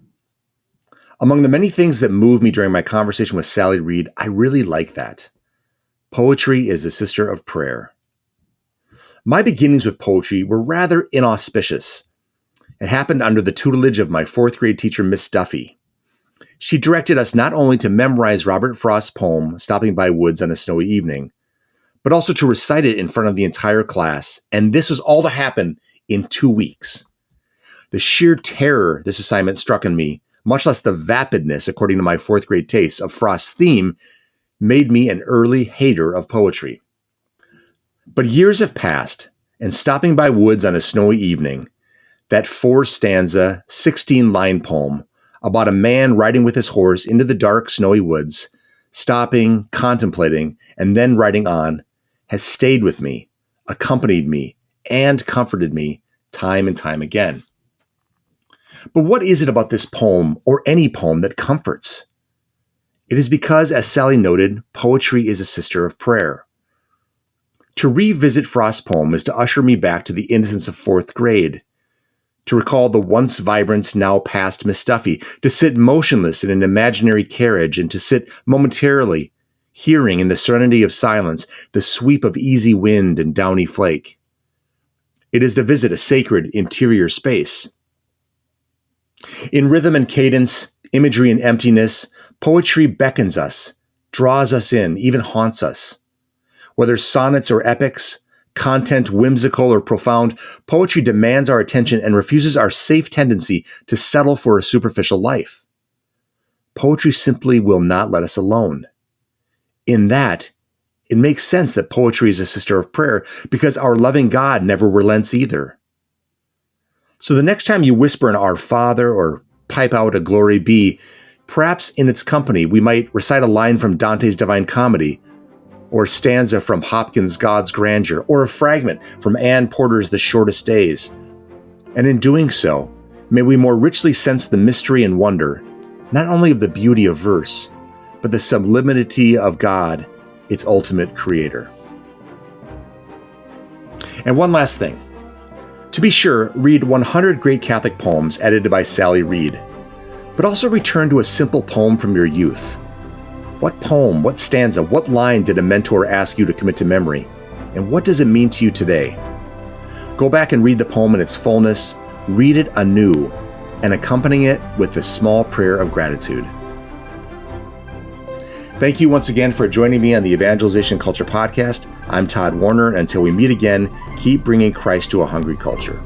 Among the many things that moved me during my conversation with Sally Reed, I really like that. Poetry is the sister of prayer. My beginnings with poetry were rather inauspicious. It happened under the tutelage of my fourth grade teacher, Miss Duffy. She directed us not only to memorize Robert Frost's poem, Stopping by Woods on a Snowy Evening, but also to recite it in front of the entire class. And this was all to happen in 2 weeks. The sheer terror this assignment struck in me, much less the vapidness, according to my fourth grade tastes, of Frost's theme, made me an early hater of poetry. But years have passed, and stopping by woods on a snowy evening, that 4-stanza, 16-line poem about a man riding with his horse into the dark, snowy woods, stopping, contemplating, and then riding on, has stayed with me, accompanied me, and comforted me time and time again. But what is it about this poem, or any poem, that comforts? It is because, as Sally noted, poetry is a sister of prayer. To revisit Frost's poem is to usher me back to the innocence of 4th grade, to recall the once vibrant, now past Miss Duffy, to sit motionless in an imaginary carriage and to sit momentarily, hearing in the serenity of silence the sweep of easy wind and downy flake. It is to visit a sacred interior space. In rhythm and cadence, imagery and emptiness, poetry beckons us, draws us in, even haunts us. Whether sonnets or epics, content whimsical or profound, poetry demands our attention and refuses our safe tendency to settle for a superficial life. Poetry simply will not let us alone. In that, it makes sense that poetry is a sister of prayer, because our loving God never relents either. So the next time you whisper an Our Father or pipe out a Glory Be, perhaps in its company we might recite a line from Dante's Divine Comedy, or a stanza from Hopkins' God's Grandeur, or a fragment from Anne Porter's The Shortest Days. And in doing so, may we more richly sense the mystery and wonder, not only of the beauty of verse, but the sublimity of God, its ultimate creator. And one last thing. To be sure, read 100 Great Catholic Poems edited by Sally Reed, but also return to a simple poem from your youth. What poem, what stanza, what line did a mentor ask you to commit to memory? And what does it mean to you today? Go back and read the poem in its fullness, read it anew, and accompany it with a small prayer of gratitude. Thank you once again for joining me on the Evangelization Culture Podcast. I'm Todd Warner. Until we meet again, keep bringing Christ to a hungry culture.